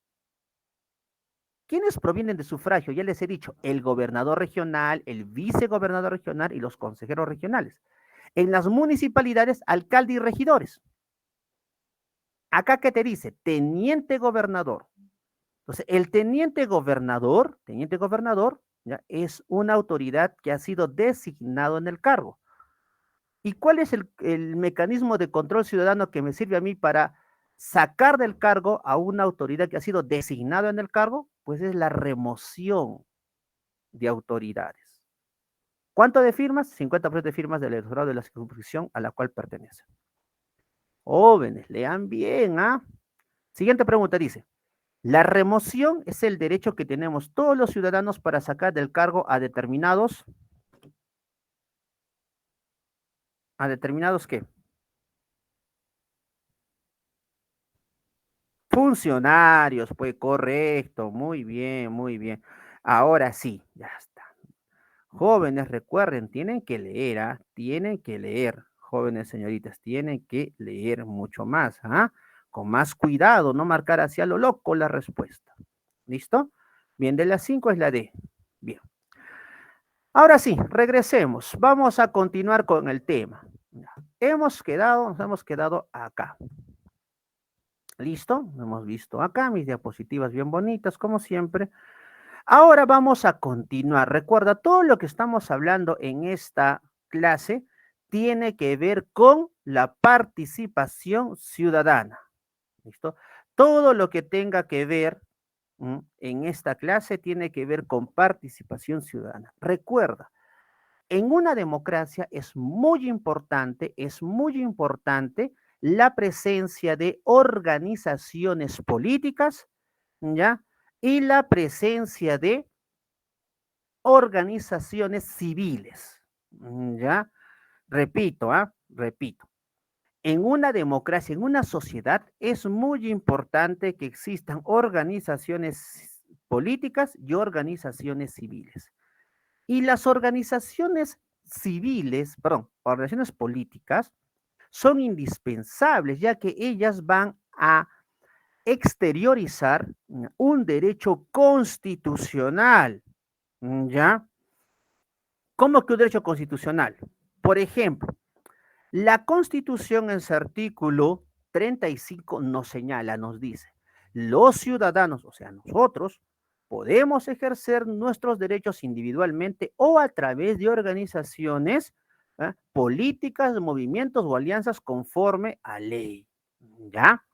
¿Quiénes provienen de sufragio? Ya les he dicho, el gobernador regional, el vicegobernador regional y los consejeros regionales. En las municipalidades, alcalde y regidores. Acá, ¿qué te dice? Teniente gobernador. Entonces, el teniente gobernador, ¿ya? Es una autoridad que ha sido designado en el cargo. ¿Y cuál es el mecanismo de control ciudadano que me sirve a mí para sacar del cargo a una autoridad que ha sido designado en el cargo? Pues es la remoción de autoridades. ¿Cuánto de firmas? 50% de firmas del electorado de la circunscripción a la cual pertenece. Jóvenes, lean bien, ¿ah? Siguiente pregunta dice, la remoción es el derecho que tenemos todos los ciudadanos para sacar del cargo a determinados ¿qué? Funcionarios, pues correcto, muy bien, muy bien. Ahora sí, ya está. Jóvenes, recuerden, tienen que leer, ¿ah? Tienen que leer, jóvenes señoritas, tienen que leer mucho más, ¿ah? Con más cuidado, no marcar hacia lo loco la respuesta. ¿Listo? Bien, de las 5 es la D. Bien. Ahora sí, regresemos. Vamos a continuar con el tema. Nos hemos quedado acá. ¿Listo? Hemos visto acá mis diapositivas bien bonitas, como siempre. Ahora vamos a continuar. Recuerda, todo lo que estamos hablando en esta clase tiene que ver con la participación ciudadana. ¿Listo? Todo lo que tenga que ver en esta clase tiene que ver con participación ciudadana. Recuerda, en una democracia es muy importante la presencia de organizaciones políticas, ¿ya? Y la presencia de organizaciones civiles, ¿ya? Repito, ¿ah? Repito. en una democracia, en una sociedad, es muy importante que existan organizaciones políticas y organizaciones civiles. Y las organizaciones civiles, perdón, organizaciones políticas, son indispensables, ya que ellas van a exteriorizar un derecho constitucional, ¿ya? ¿Cómo que un derecho constitucional? Por ejemplo, la Constitución en su artículo 35 nos señala, nos dice, los ciudadanos, o sea, nosotros, podemos ejercer nuestros derechos individualmente o a través de organizaciones políticas, movimientos o alianzas conforme a ley. ¿Ya?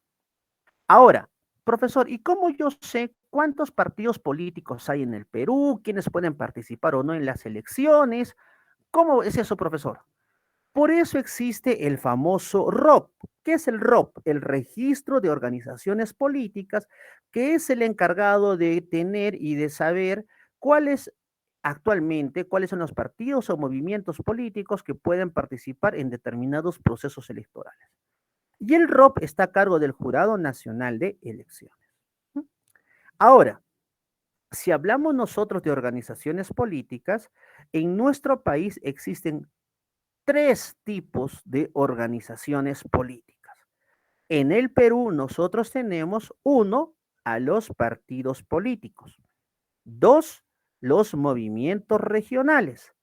Ahora, profesor, ¿y cómo yo sé cuántos partidos políticos hay en el Perú? ¿Quiénes pueden participar o no en las elecciones? ¿Cómo es eso, profesor? Por eso existe el famoso ROP. ¿Qué es el ROP? El Registro de Organizaciones Políticas, que es el encargado de tener y de saber cuáles actualmente, cuáles son los partidos o movimientos políticos que pueden participar en determinados procesos electorales. Y el ROP está a cargo del Jurado Nacional de Elecciones. Ahora, si hablamos nosotros de organizaciones políticas, en nuestro país existen tres tipos de organizaciones políticas. En el Perú nosotros tenemos uno, a los partidos políticos, dos, los movimientos regionales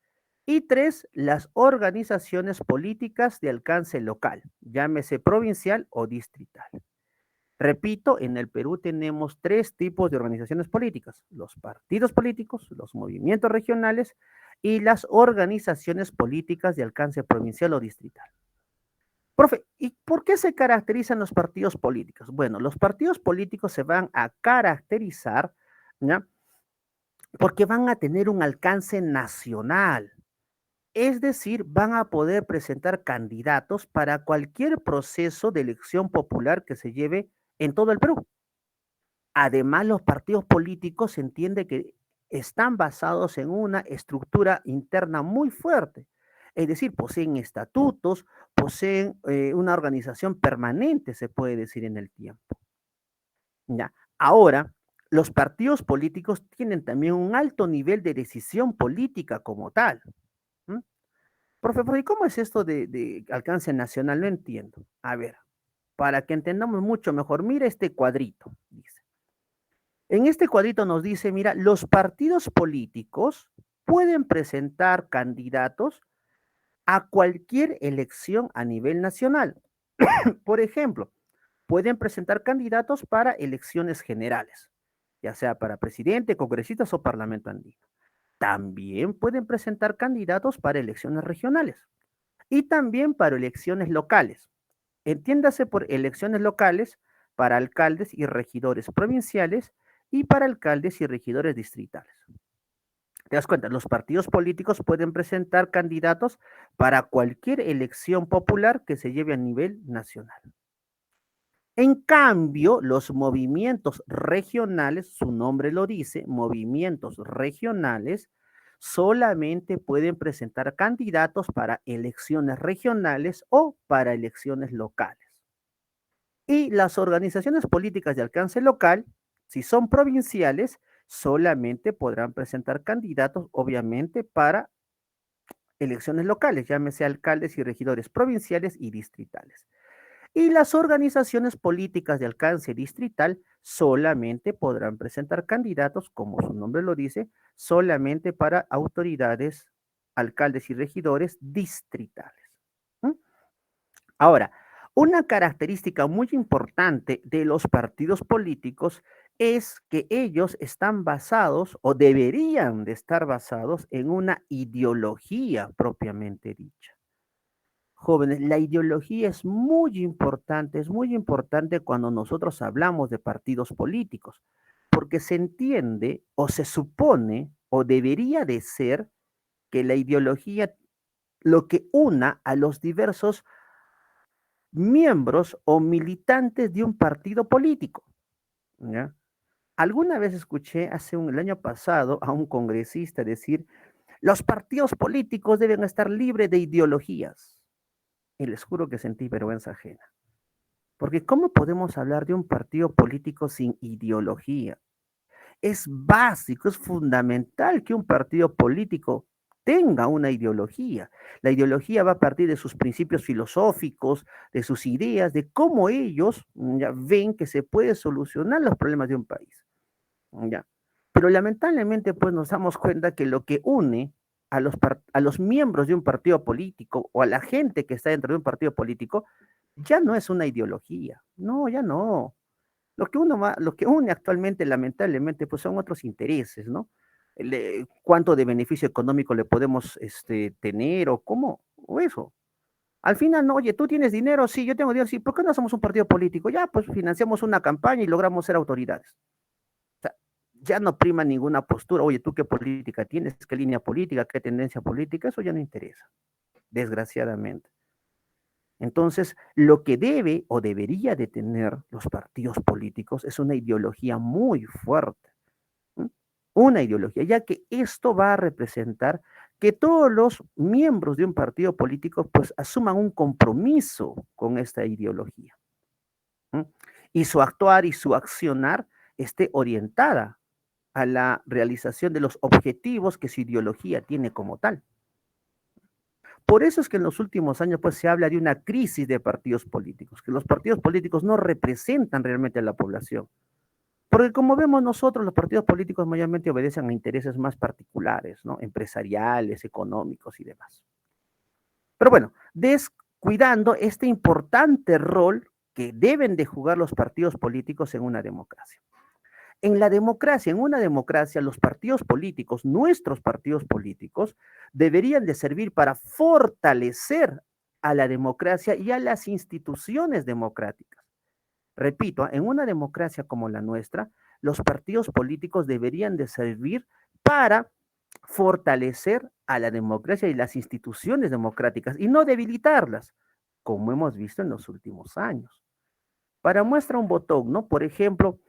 y tres, las organizaciones políticas de alcance local, llámese provincial o distrital. Repito, en el Perú tenemos tres tipos de organizaciones políticas: los partidos políticos, los movimientos regionales y las organizaciones políticas de alcance provincial o distrital. Profe, ¿y por qué se caracterizan los partidos políticos? Bueno, los partidos políticos se van a caracterizar, ¿ya? Porque van a tener un alcance nacional. Es decir, van a poder presentar candidatos para cualquier proceso de elección popular que se lleve en todo el Perú. Además, los partidos políticos se entiende que están basados en una estructura interna muy fuerte. Es decir, poseen estatutos, poseen una organización permanente, se puede decir, en el tiempo. ¿Ya? Ahora, los partidos políticos tienen también un alto nivel de decisión política como tal. ¿M? Profe, ¿y cómo es esto de alcance nacional? No entiendo. A ver, para que entendamos mucho mejor, mira este cuadrito, dice. En este cuadrito nos dice, mira, los partidos políticos pueden presentar candidatos a cualquier elección a nivel nacional. Por ejemplo, pueden presentar candidatos para elecciones generales, ya sea para presidente, congresistas o parlamento andino. También pueden presentar candidatos para elecciones regionales y también para elecciones locales. Entiéndase por elecciones locales para alcaldes y regidores provinciales y para alcaldes y regidores distritales. ¿Te das cuenta? Los partidos políticos pueden presentar candidatos para cualquier elección popular que se lleve a nivel nacional. En cambio, los movimientos regionales, su nombre lo dice, movimientos regionales, solamente pueden presentar candidatos para elecciones regionales o para elecciones locales. Y las organizaciones políticas de alcance local, si son provinciales, solamente podrán presentar candidatos, obviamente, para elecciones locales, llámese alcaldes y regidores provinciales y distritales. Y las organizaciones políticas de alcance distrital solamente podrán presentar candidatos, como su nombre lo dice, solamente para autoridades, alcaldes y regidores distritales. ¿Mm? Ahora, una característica muy importante de los partidos políticos es que ellos están basados o deberían de estar basados en una ideología propiamente dicha. Jóvenes, la ideología es muy importante cuando nosotros hablamos de partidos políticos, porque se entiende o se supone o debería de ser que la ideología lo que una a los diversos miembros o militantes de un partido político, ¿ya? Alguna vez escuché el año pasado a un congresista decir, los partidos políticos deben estar libres de ideologías. y les juro que sentí vergüenza ajena. Porque ¿cómo podemos hablar de un partido político sin ideología? Es básico, es fundamental que un partido político tenga una ideología. La ideología va a partir de sus principios filosóficos, de sus ideas, de cómo ellos ya ven que se puede solucionar los problemas de un país. Ya. Pero lamentablemente, pues nos damos cuenta que lo que une a los miembros de un partido político o a la gente que está dentro de un partido político ya no es una ideología. No, ya no. Lo que une actualmente, lamentablemente, pues son otros intereses, ¿no? Cuánto de beneficio económico le podemos tener o cómo, o eso. Al final, no, oye, tú tienes dinero, sí, yo tengo dinero, sí, ¿por qué no hacemos un partido político? Ya, pues financiamos una campaña y logramos ser autoridades. O sea, ya no prima ninguna postura, oye, ¿tú qué política tienes? ¿Qué línea política? ¿Qué tendencia política? Eso ya no interesa, desgraciadamente. Entonces, lo que debe o debería de tener los partidos políticos es una ideología muy fuerte, ¿m? Una ideología, ya que esto va a representar que todos los miembros de un partido político pues asuman un compromiso con esta ideología, ¿m? Y su actuar y su accionar esté orientada a la realización de los objetivos que su ideología tiene como tal. Por eso es que en los últimos años pues se habla de una crisis de partidos políticos, que los partidos políticos no representan realmente a la población. Porque como vemos nosotros, los partidos políticos mayormente obedecen a intereses más particulares, ¿no? Empresariales, económicos y demás. Pero bueno, descuidando este importante rol que deben de jugar los partidos políticos en una democracia. En una democracia, los partidos políticos, nuestros partidos políticos, deberían de servir para fortalecer a la democracia y a las instituciones democráticas. Repito, en una democracia como la nuestra, los partidos políticos deberían de servir para fortalecer a la democracia y las instituciones democráticas y no debilitarlas, como hemos visto en los últimos años. Para muestra un botón, ¿no? Por ejemplo,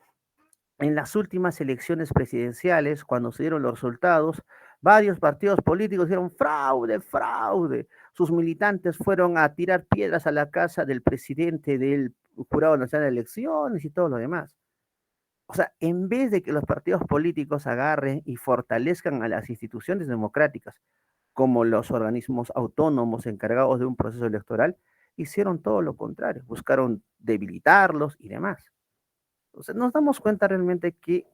en las últimas elecciones presidenciales, cuando se dieron los resultados, varios partidos políticos dijeron fraude, fraude. Sus militantes fueron a tirar piedras a la casa del presidente del Jurado Nacional de Elecciones y todo lo demás. O sea, en vez de que los partidos políticos agarren y fortalezcan a las instituciones democráticas, como los organismos autónomos encargados de un proceso electoral, hicieron todo lo contrario, buscaron debilitarlos y demás. Entonces, nos damos cuenta realmente que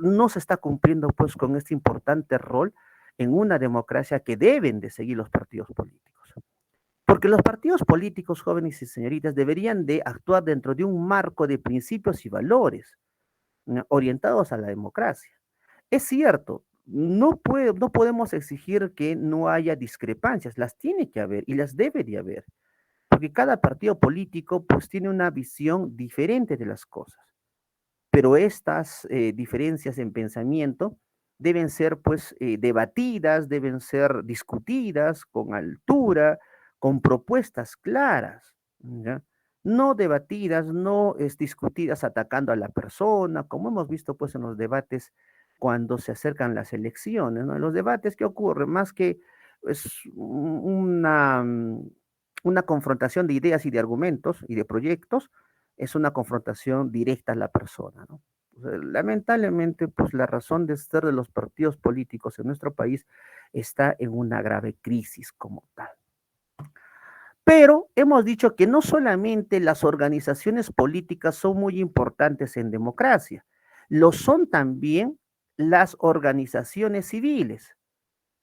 no se está cumpliendo pues con este importante rol en una democracia que deben de seguir los partidos políticos. Porque los partidos políticos, jóvenes y señoritas, deberían de actuar dentro de un marco de principios y valores, ¿no? Orientados a la democracia. Es cierto, no podemos exigir que no haya discrepancias, las tiene que haber y las debe de haber, porque cada partido político pues tiene una visión diferente de las cosas, pero estas diferencias en pensamiento deben ser pues debatidas, deben ser discutidas con altura, con propuestas claras, ¿ya? No debatidas, no es discutidas atacando a la persona, como hemos visto pues en los debates cuando se acercan las elecciones, ¿no? En los debates, ¿qué ocurre? Más que pues, una confrontación de ideas y de argumentos y de proyectos, es una confrontación directa a la persona, ¿no? O sea, lamentablemente, pues la razón de ser de los partidos políticos en nuestro país está en una grave crisis como tal. Pero hemos dicho que no solamente las organizaciones políticas son muy importantes en democracia, lo son también las organizaciones civiles.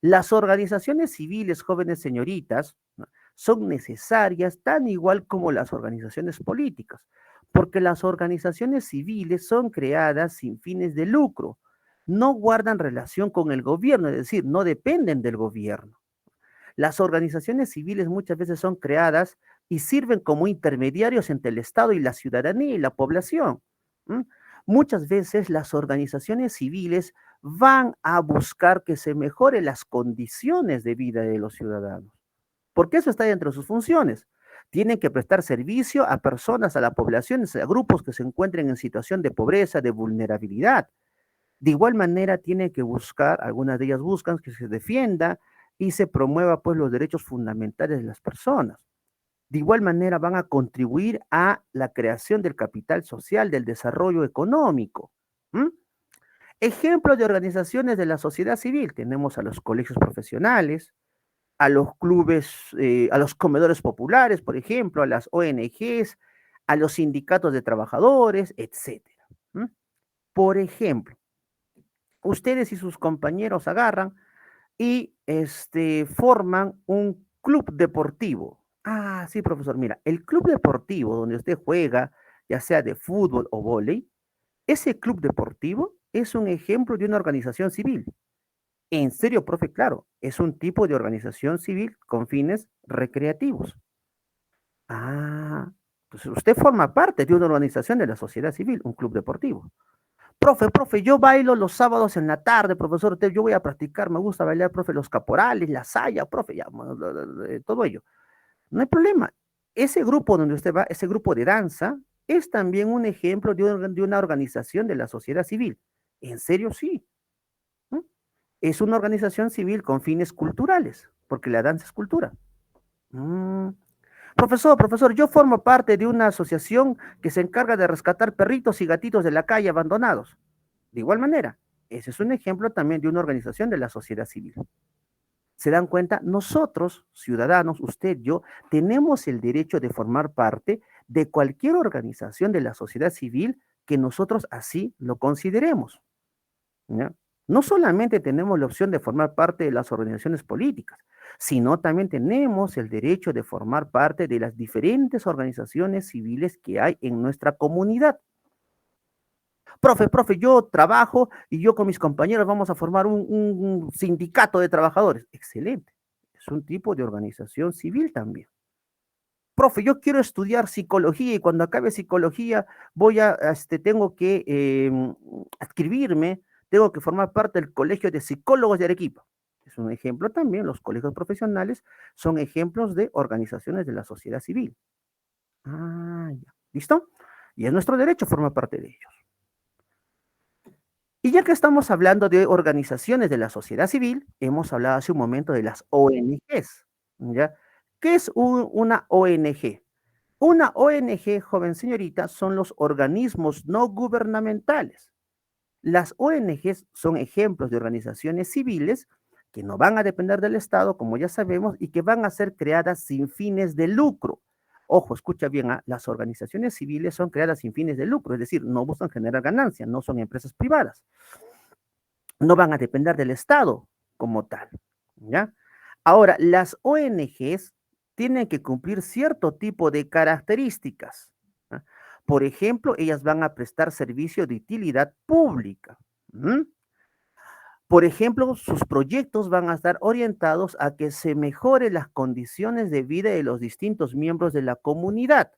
Las organizaciones civiles, jóvenes señoritas, ¿no? Son necesarias tan igual como las organizaciones políticas, porque las organizaciones civiles son creadas sin fines de lucro, no guardan relación con el gobierno, es decir, no dependen del gobierno. Las organizaciones civiles muchas veces son creadas y sirven como intermediarios entre el Estado y la ciudadanía y la población. ¿M? Muchas veces las organizaciones civiles van a buscar que se mejoren las condiciones de vida de los ciudadanos, porque eso está dentro de sus funciones. Tienen que prestar servicio a personas, a la población, a grupos que se encuentren en situación de pobreza, de vulnerabilidad. De igual manera, tienen que buscar, algunas de ellas buscan que se defienda y se promueva pues los derechos fundamentales de las personas. De igual manera van a contribuir a la creación del capital social, del desarrollo económico. ¿Mm? Ejemplos de organizaciones de la sociedad civil. Tenemos a los colegios profesionales, a los clubes, a los comedores populares, por ejemplo, a las ONGs, a los sindicatos de trabajadores, etcétera. ¿Mm? Por ejemplo, ustedes y sus compañeros agarran y forman un club deportivo. Ah, sí, profesor, mira, el club deportivo donde usted juega, ya sea de fútbol o vóley, ese club deportivo es un ejemplo de una organización civil. En serio, profe, claro, es un tipo de organización civil con fines recreativos. Ah, entonces usted forma parte de una organización de la sociedad civil, un club deportivo. Profe, yo bailo los sábados en la tarde, profesor, yo voy a practicar, me gusta bailar, profe, los caporales, la saya, profe, ya, bueno, todo ello. No hay problema. Ese grupo donde usted va, ese grupo de danza, es también un ejemplo de una organización de la sociedad civil. En serio, sí. ¿No? Es una organización civil con fines culturales, porque la danza es cultura. Mm. Profesor, yo formo parte de una asociación que se encarga de rescatar perritos y gatitos de la calle abandonados. De igual manera, ese es un ejemplo también de una organización de la sociedad civil. ¿Se dan cuenta? Nosotros, ciudadanos, usted, yo, tenemos el derecho de formar parte de cualquier organización de la sociedad civil que nosotros así lo consideremos. ¿Ya? No solamente tenemos la opción de formar parte de las organizaciones políticas, sino también tenemos el derecho de formar parte de las diferentes organizaciones civiles que hay en nuestra comunidad. Profe, yo trabajo y yo con mis compañeros vamos a formar un sindicato de trabajadores. Excelente. Es un tipo de organización civil también. Profe, yo quiero estudiar psicología y cuando acabe psicología tengo que adscribirme, tengo que formar parte del Colegio de Psicólogos de Arequipa. Es un ejemplo también, los colegios profesionales son ejemplos de organizaciones de la sociedad civil. Ah, ya. ¿Listo? Y es nuestro derecho formar parte de ellos. Y ya que estamos hablando de organizaciones de la sociedad civil, hemos hablado hace un momento de las ONGs, ¿ya? ¿Qué es una ONG? Una ONG, joven señorita, son los organismos no gubernamentales. Las ONGs son ejemplos de organizaciones civiles que no van a depender del Estado, como ya sabemos, y que van a ser creadas sin fines de lucro. Ojo, escucha bien, las organizaciones civiles son creadas sin fines de lucro, es decir, no buscan generar ganancia, no son empresas privadas. No van a depender del Estado como tal, ¿ya? Ahora, las ONGs tienen que cumplir cierto tipo de características. ¿Ah? Por ejemplo, ellas van a prestar servicio de utilidad pública. ¿Mm? Por ejemplo, sus proyectos van a estar orientados a que se mejore las condiciones de vida de los distintos miembros de la comunidad.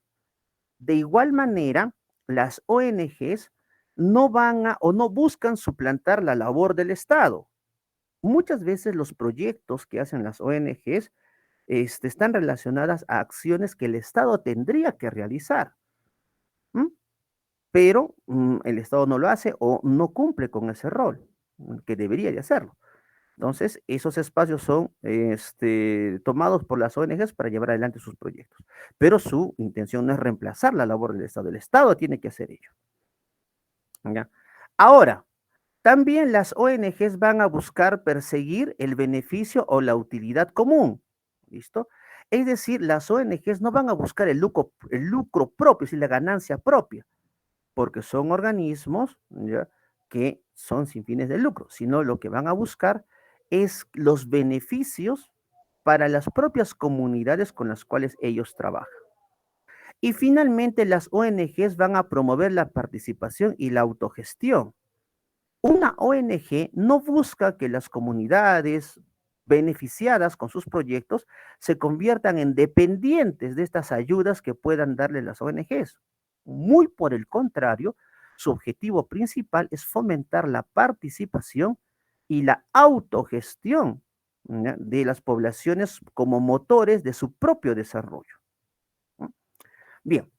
De igual manera, las ONGs no van a o no buscan suplantar la labor del Estado. Muchas veces los proyectos que hacen las ONGs están relacionadas a acciones que el Estado tendría que realizar, ¿m? Pero el Estado no lo hace o no cumple con ese rol, que debería de hacerlo. Entonces, esos espacios son tomados por las ONGs para llevar adelante sus proyectos. Pero su intención no es reemplazar la labor del Estado. El Estado tiene que hacer ello. ¿Ya? Ahora, también las ONGs van a buscar perseguir el beneficio o la utilidad común. ¿Listo? Es decir, las ONGs no van a buscar el lucro propio, es decir, la ganancia propia, porque son organismos, ¿ya?, que son sin fines de lucro, sino lo que van a buscar es los beneficios para las propias comunidades con las cuales ellos trabajan. Y finalmente, las ONGs van a promover la participación y la autogestión. Una ONG no busca que las comunidades beneficiadas con sus proyectos se conviertan en dependientes de estas ayudas que puedan darle las ONGs. Muy por el contrario, su objetivo principal es fomentar la participación y la autogestión, ¿ya?, de las poblaciones como motores de su propio desarrollo. ¿No? Bien,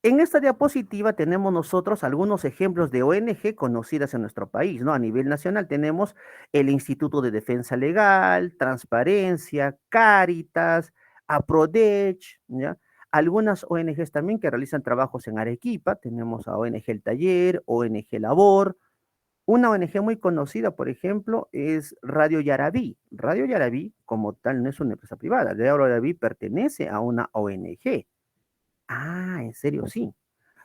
en esta diapositiva tenemos nosotros algunos ejemplos de ONG conocidas en nuestro país, ¿no? A nivel nacional tenemos el Instituto de Defensa Legal, Transparencia, Cáritas, APRODECH, ¿ya? Algunas ONGs también que realizan trabajos en Arequipa, tenemos a ONG El Taller, ONG Labor. Una ONG muy conocida, por ejemplo, es Radio Yarabí. Radio Yarabí, como tal, no es una empresa privada. Radio Yarabí pertenece a una ONG. Ah, en serio, sí.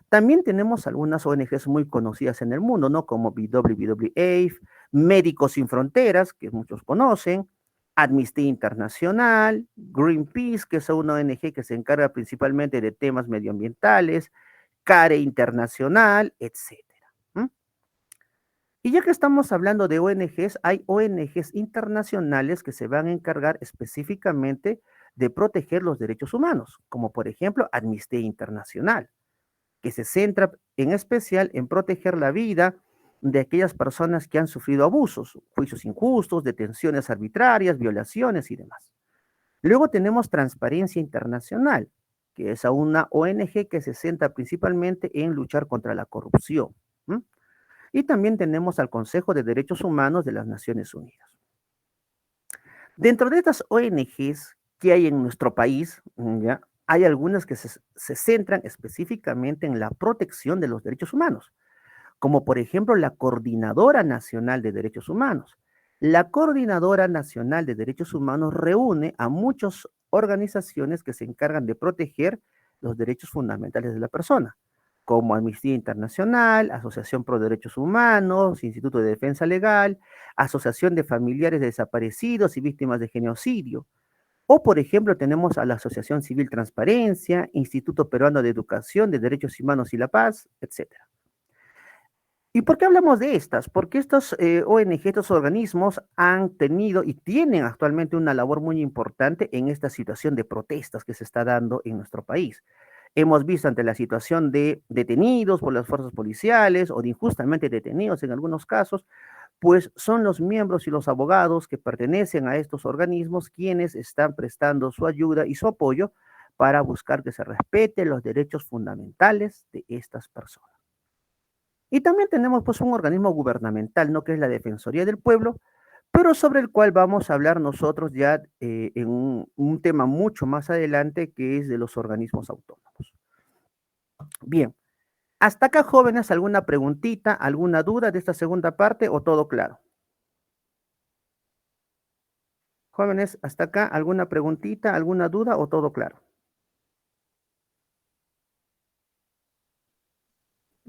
También tenemos algunas ONGs muy conocidas en el mundo, ¿no? Como WWF, Médicos Sin Fronteras, que muchos conocen, Amnistía Internacional, Greenpeace, que es una ONG que se encarga principalmente de temas medioambientales, CARE Internacional, etcétera. ¿Mm? Y ya que estamos hablando de ONGs, hay ONGs internacionales que se van a encargar específicamente de proteger los derechos humanos, como por ejemplo Amnistía Internacional, que se centra en especial en proteger la vida de aquellas personas que han sufrido abusos, juicios injustos, detenciones arbitrarias, violaciones y demás. Luego tenemos Transparencia Internacional, que es una ONG que se centra principalmente en luchar contra la corrupción. ¿Mm? Y también tenemos al Consejo de Derechos Humanos de las Naciones Unidas. Dentro de estas ONGs que hay en nuestro país, ¿ya? Hay algunas que se centran específicamente en la protección de los derechos humanos, como por ejemplo la Coordinadora Nacional de Derechos Humanos. La Coordinadora Nacional de Derechos Humanos reúne a muchas organizaciones que se encargan de proteger los derechos fundamentales de la persona, como Amnistía Internacional, Asociación Pro Derechos Humanos, Instituto de Defensa Legal, Asociación de Familiares de Desaparecidos y Víctimas de Genocidio. O, por ejemplo, tenemos a la Asociación Civil Transparencia, Instituto Peruano de Educación, de Derechos Humanos y la Paz, etcétera. ¿Y por qué hablamos de estas? Porque estos ONG, estos organismos han tenido y tienen actualmente una labor muy importante en esta situación de protestas que se está dando en nuestro país. Hemos visto ante la situación de detenidos por las fuerzas policiales o de injustamente detenidos en algunos casos, pues son los miembros y los abogados que pertenecen a estos organismos quienes están prestando su ayuda y su apoyo para buscar que se respeten los derechos fundamentales de estas personas. Y también tenemos pues un organismo gubernamental, ¿no? Que es la Defensoría del Pueblo, pero sobre el cual vamos a hablar nosotros ya en un tema mucho más adelante, que es de los organismos autónomos. Bien, hasta acá, jóvenes, ¿alguna preguntita, alguna duda de esta segunda parte o todo claro? Jóvenes, hasta acá, ¿alguna preguntita, alguna duda o todo claro?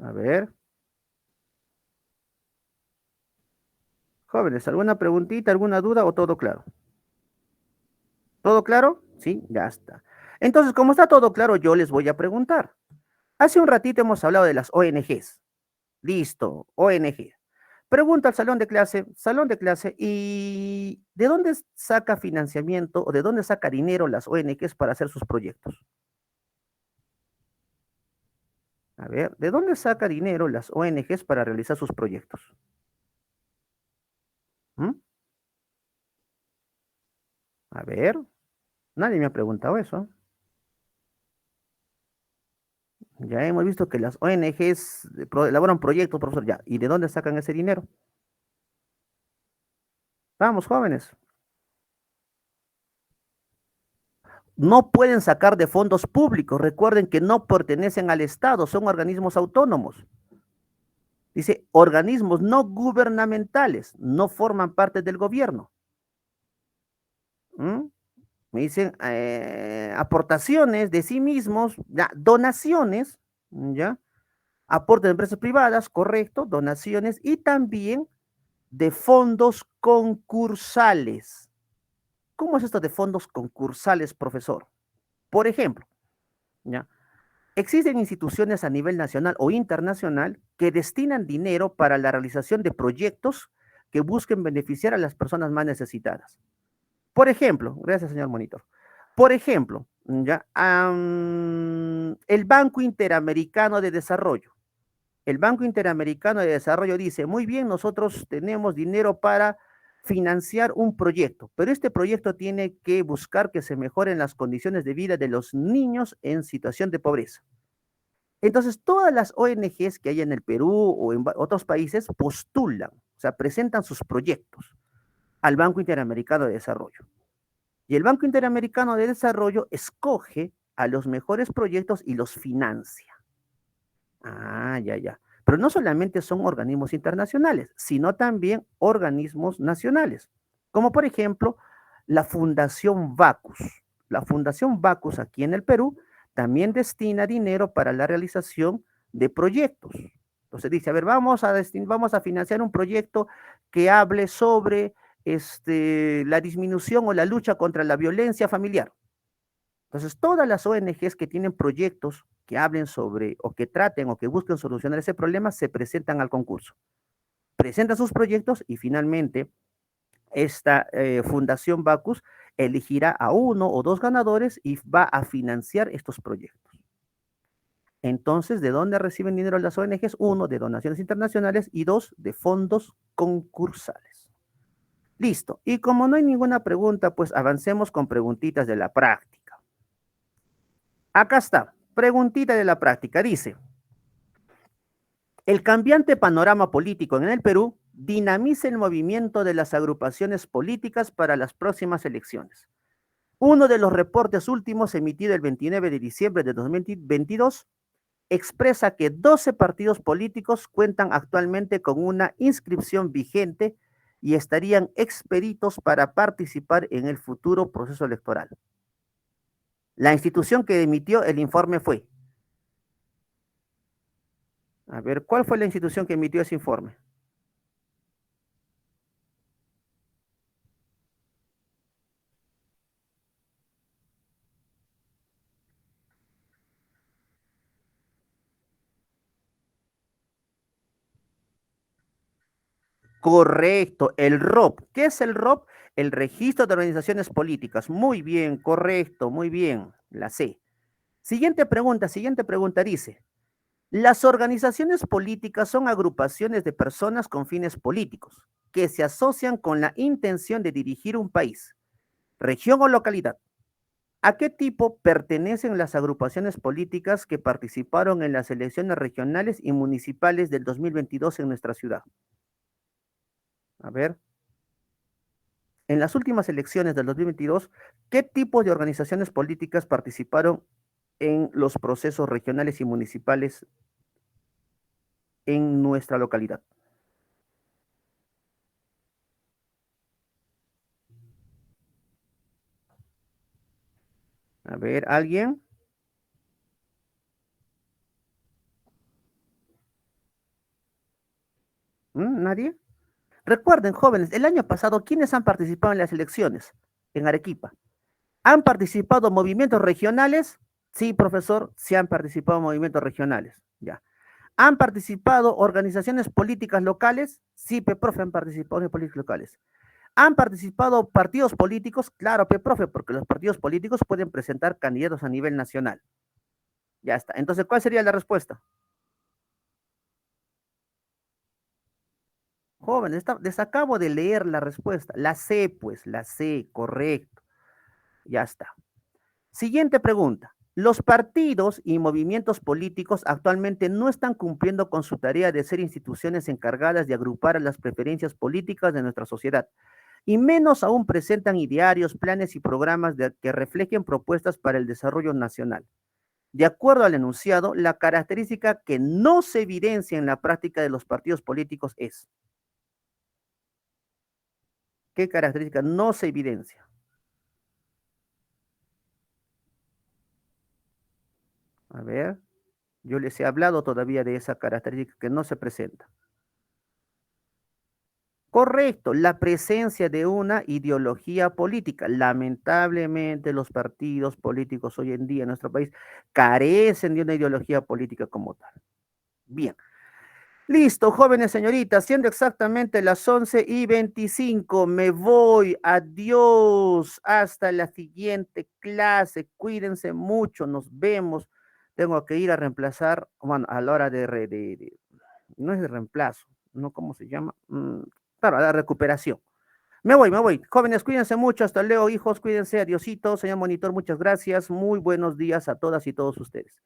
A ver, jóvenes, ¿alguna preguntita, alguna duda o todo claro? ¿Todo claro? Sí, ya está. Entonces, como está todo claro, yo les voy a preguntar. Hace un ratito hemos hablado de las ONGs. Listo, ONG. Pregunta al salón de clase, ¿y de dónde saca financiamiento o de dónde saca dinero las ONGs para hacer sus proyectos? A ver, ¿de dónde saca dinero las ONGs para realizar sus proyectos? ¿Mm? A ver, nadie me ha preguntado eso. Ya hemos visto que las ONGs elaboran proyectos, profesor, ya. ¿Y de dónde sacan ese dinero? Vamos, jóvenes. No pueden sacar de fondos públicos. Recuerden que no pertenecen al Estado, son organismos autónomos. Dice, organismos no gubernamentales, no forman parte del gobierno. ¿Mm? Me dicen aportaciones de sí mismos, ya, donaciones, ¿ya? Aportes de empresas privadas, correcto, donaciones y también de fondos concursales. ¿Cómo es esto de fondos concursales, profesor? Por ejemplo, ¿ya? Existen instituciones a nivel nacional o internacional que destinan dinero para la realización de proyectos que busquen beneficiar a las personas más necesitadas. Por ejemplo, gracias, señor monitor. Por ejemplo, ¿ya? El Banco Interamericano de Desarrollo. El Banco Interamericano de Desarrollo dice, muy bien, nosotros tenemos dinero para financiar un proyecto, pero este proyecto tiene que buscar que se mejoren las condiciones de vida de los niños en situación de pobreza. Entonces, todas las ONGs que hay en el Perú o en otros países postulan, o sea, presentan sus proyectos al Banco Interamericano de Desarrollo. Y el Banco Interamericano de Desarrollo escoge a los mejores proyectos y los financia. Ah, ya, ya. Pero no solamente son organismos internacionales, sino también organismos nacionales, como por ejemplo la Fundación Bacus. La Fundación Bacus aquí en el Perú también destina dinero para la realización de proyectos. Entonces dice, a ver, vamos a financiar un proyecto que hable sobre la disminución o la lucha contra la violencia familiar. Entonces, todas las ONGs que tienen proyectos que hablen sobre o que traten o que busquen solucionar ese problema se presentan al concurso. Presentan sus proyectos y finalmente esta Fundación Bacus elegirá a uno o dos ganadores y va a financiar estos proyectos. Entonces, ¿de dónde reciben dinero las ONGs? Uno, de donaciones internacionales y dos, de fondos concursales. Listo. Y como no hay ninguna pregunta, pues avancemos con preguntitas de la práctica. Acá está, preguntita de la práctica. Dice, el cambiante panorama político en el Perú dinamiza el movimiento de las agrupaciones políticas para las próximas elecciones. Uno de los reportes últimos, emitido el 29 de diciembre de 2022, expresa que 12 partidos políticos cuentan actualmente con una inscripción vigente y estarían expeditos para participar en el futuro proceso electoral. La institución que emitió el informe fue, a ver, ¿cuál fue la institución que emitió ese informe? Correcto, el ROP. ¿Qué es el ROP? El Registro de Organizaciones Políticas. Muy bien, correcto, muy bien. La C. Siguiente pregunta dice, las organizaciones políticas son agrupaciones de personas con fines políticos que se asocian con la intención de dirigir un país, región o localidad. ¿A qué tipo pertenecen las agrupaciones políticas que participaron en las elecciones regionales y municipales del 2022 en nuestra ciudad? A ver, en las últimas elecciones del 2022, ¿qué tipo de organizaciones políticas participaron en los procesos regionales y municipales en nuestra localidad? A ver, ¿alguien? ¿Nadie? Recuerden, jóvenes, el año pasado, ¿quiénes han participado en las elecciones en Arequipa? ¿Han participado movimientos regionales? Sí, profesor, sí han participado movimientos regionales. Ya. ¿Han participado organizaciones políticas locales? Sí, profe, han participado en políticas locales. ¿Han participado partidos políticos? Claro, profe, porque los partidos políticos pueden presentar candidatos a nivel nacional. Ya está. Entonces, ¿cuál sería la respuesta? Jóvenes, les acabo de leer la respuesta. La C, pues, la C, correcto. Ya está. Siguiente pregunta. Los partidos y movimientos políticos actualmente no están cumpliendo con su tarea de ser instituciones encargadas de agrupar las preferencias políticas de nuestra sociedad, y menos aún presentan idearios, planes y programas que reflejen propuestas para el desarrollo nacional. De acuerdo al enunciado, la característica que no se evidencia en la práctica de los partidos políticos es, ¿qué característica no se evidencia? A ver, yo les he hablado todavía de esa característica que no se presenta. Correcto, la presencia de una ideología política. Lamentablemente, los partidos políticos hoy en día en nuestro país carecen de una ideología política como tal. Bien. Listo, jóvenes señoritas, siendo exactamente las 11:25, me voy. Adiós. Hasta la siguiente clase. Cuídense mucho. Nos vemos. Tengo que ir a reemplazar, bueno, a la hora no es de reemplazo, ¿no? ¿Cómo se llama? Claro, a la recuperación. Me voy. Jóvenes, cuídense mucho. Hasta luego, hijos, cuídense. Adiosito. Señor monitor, muchas gracias. Muy buenos días a todas y todos ustedes.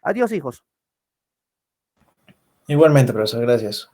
Adiós, hijos. Igualmente, profesor, gracias.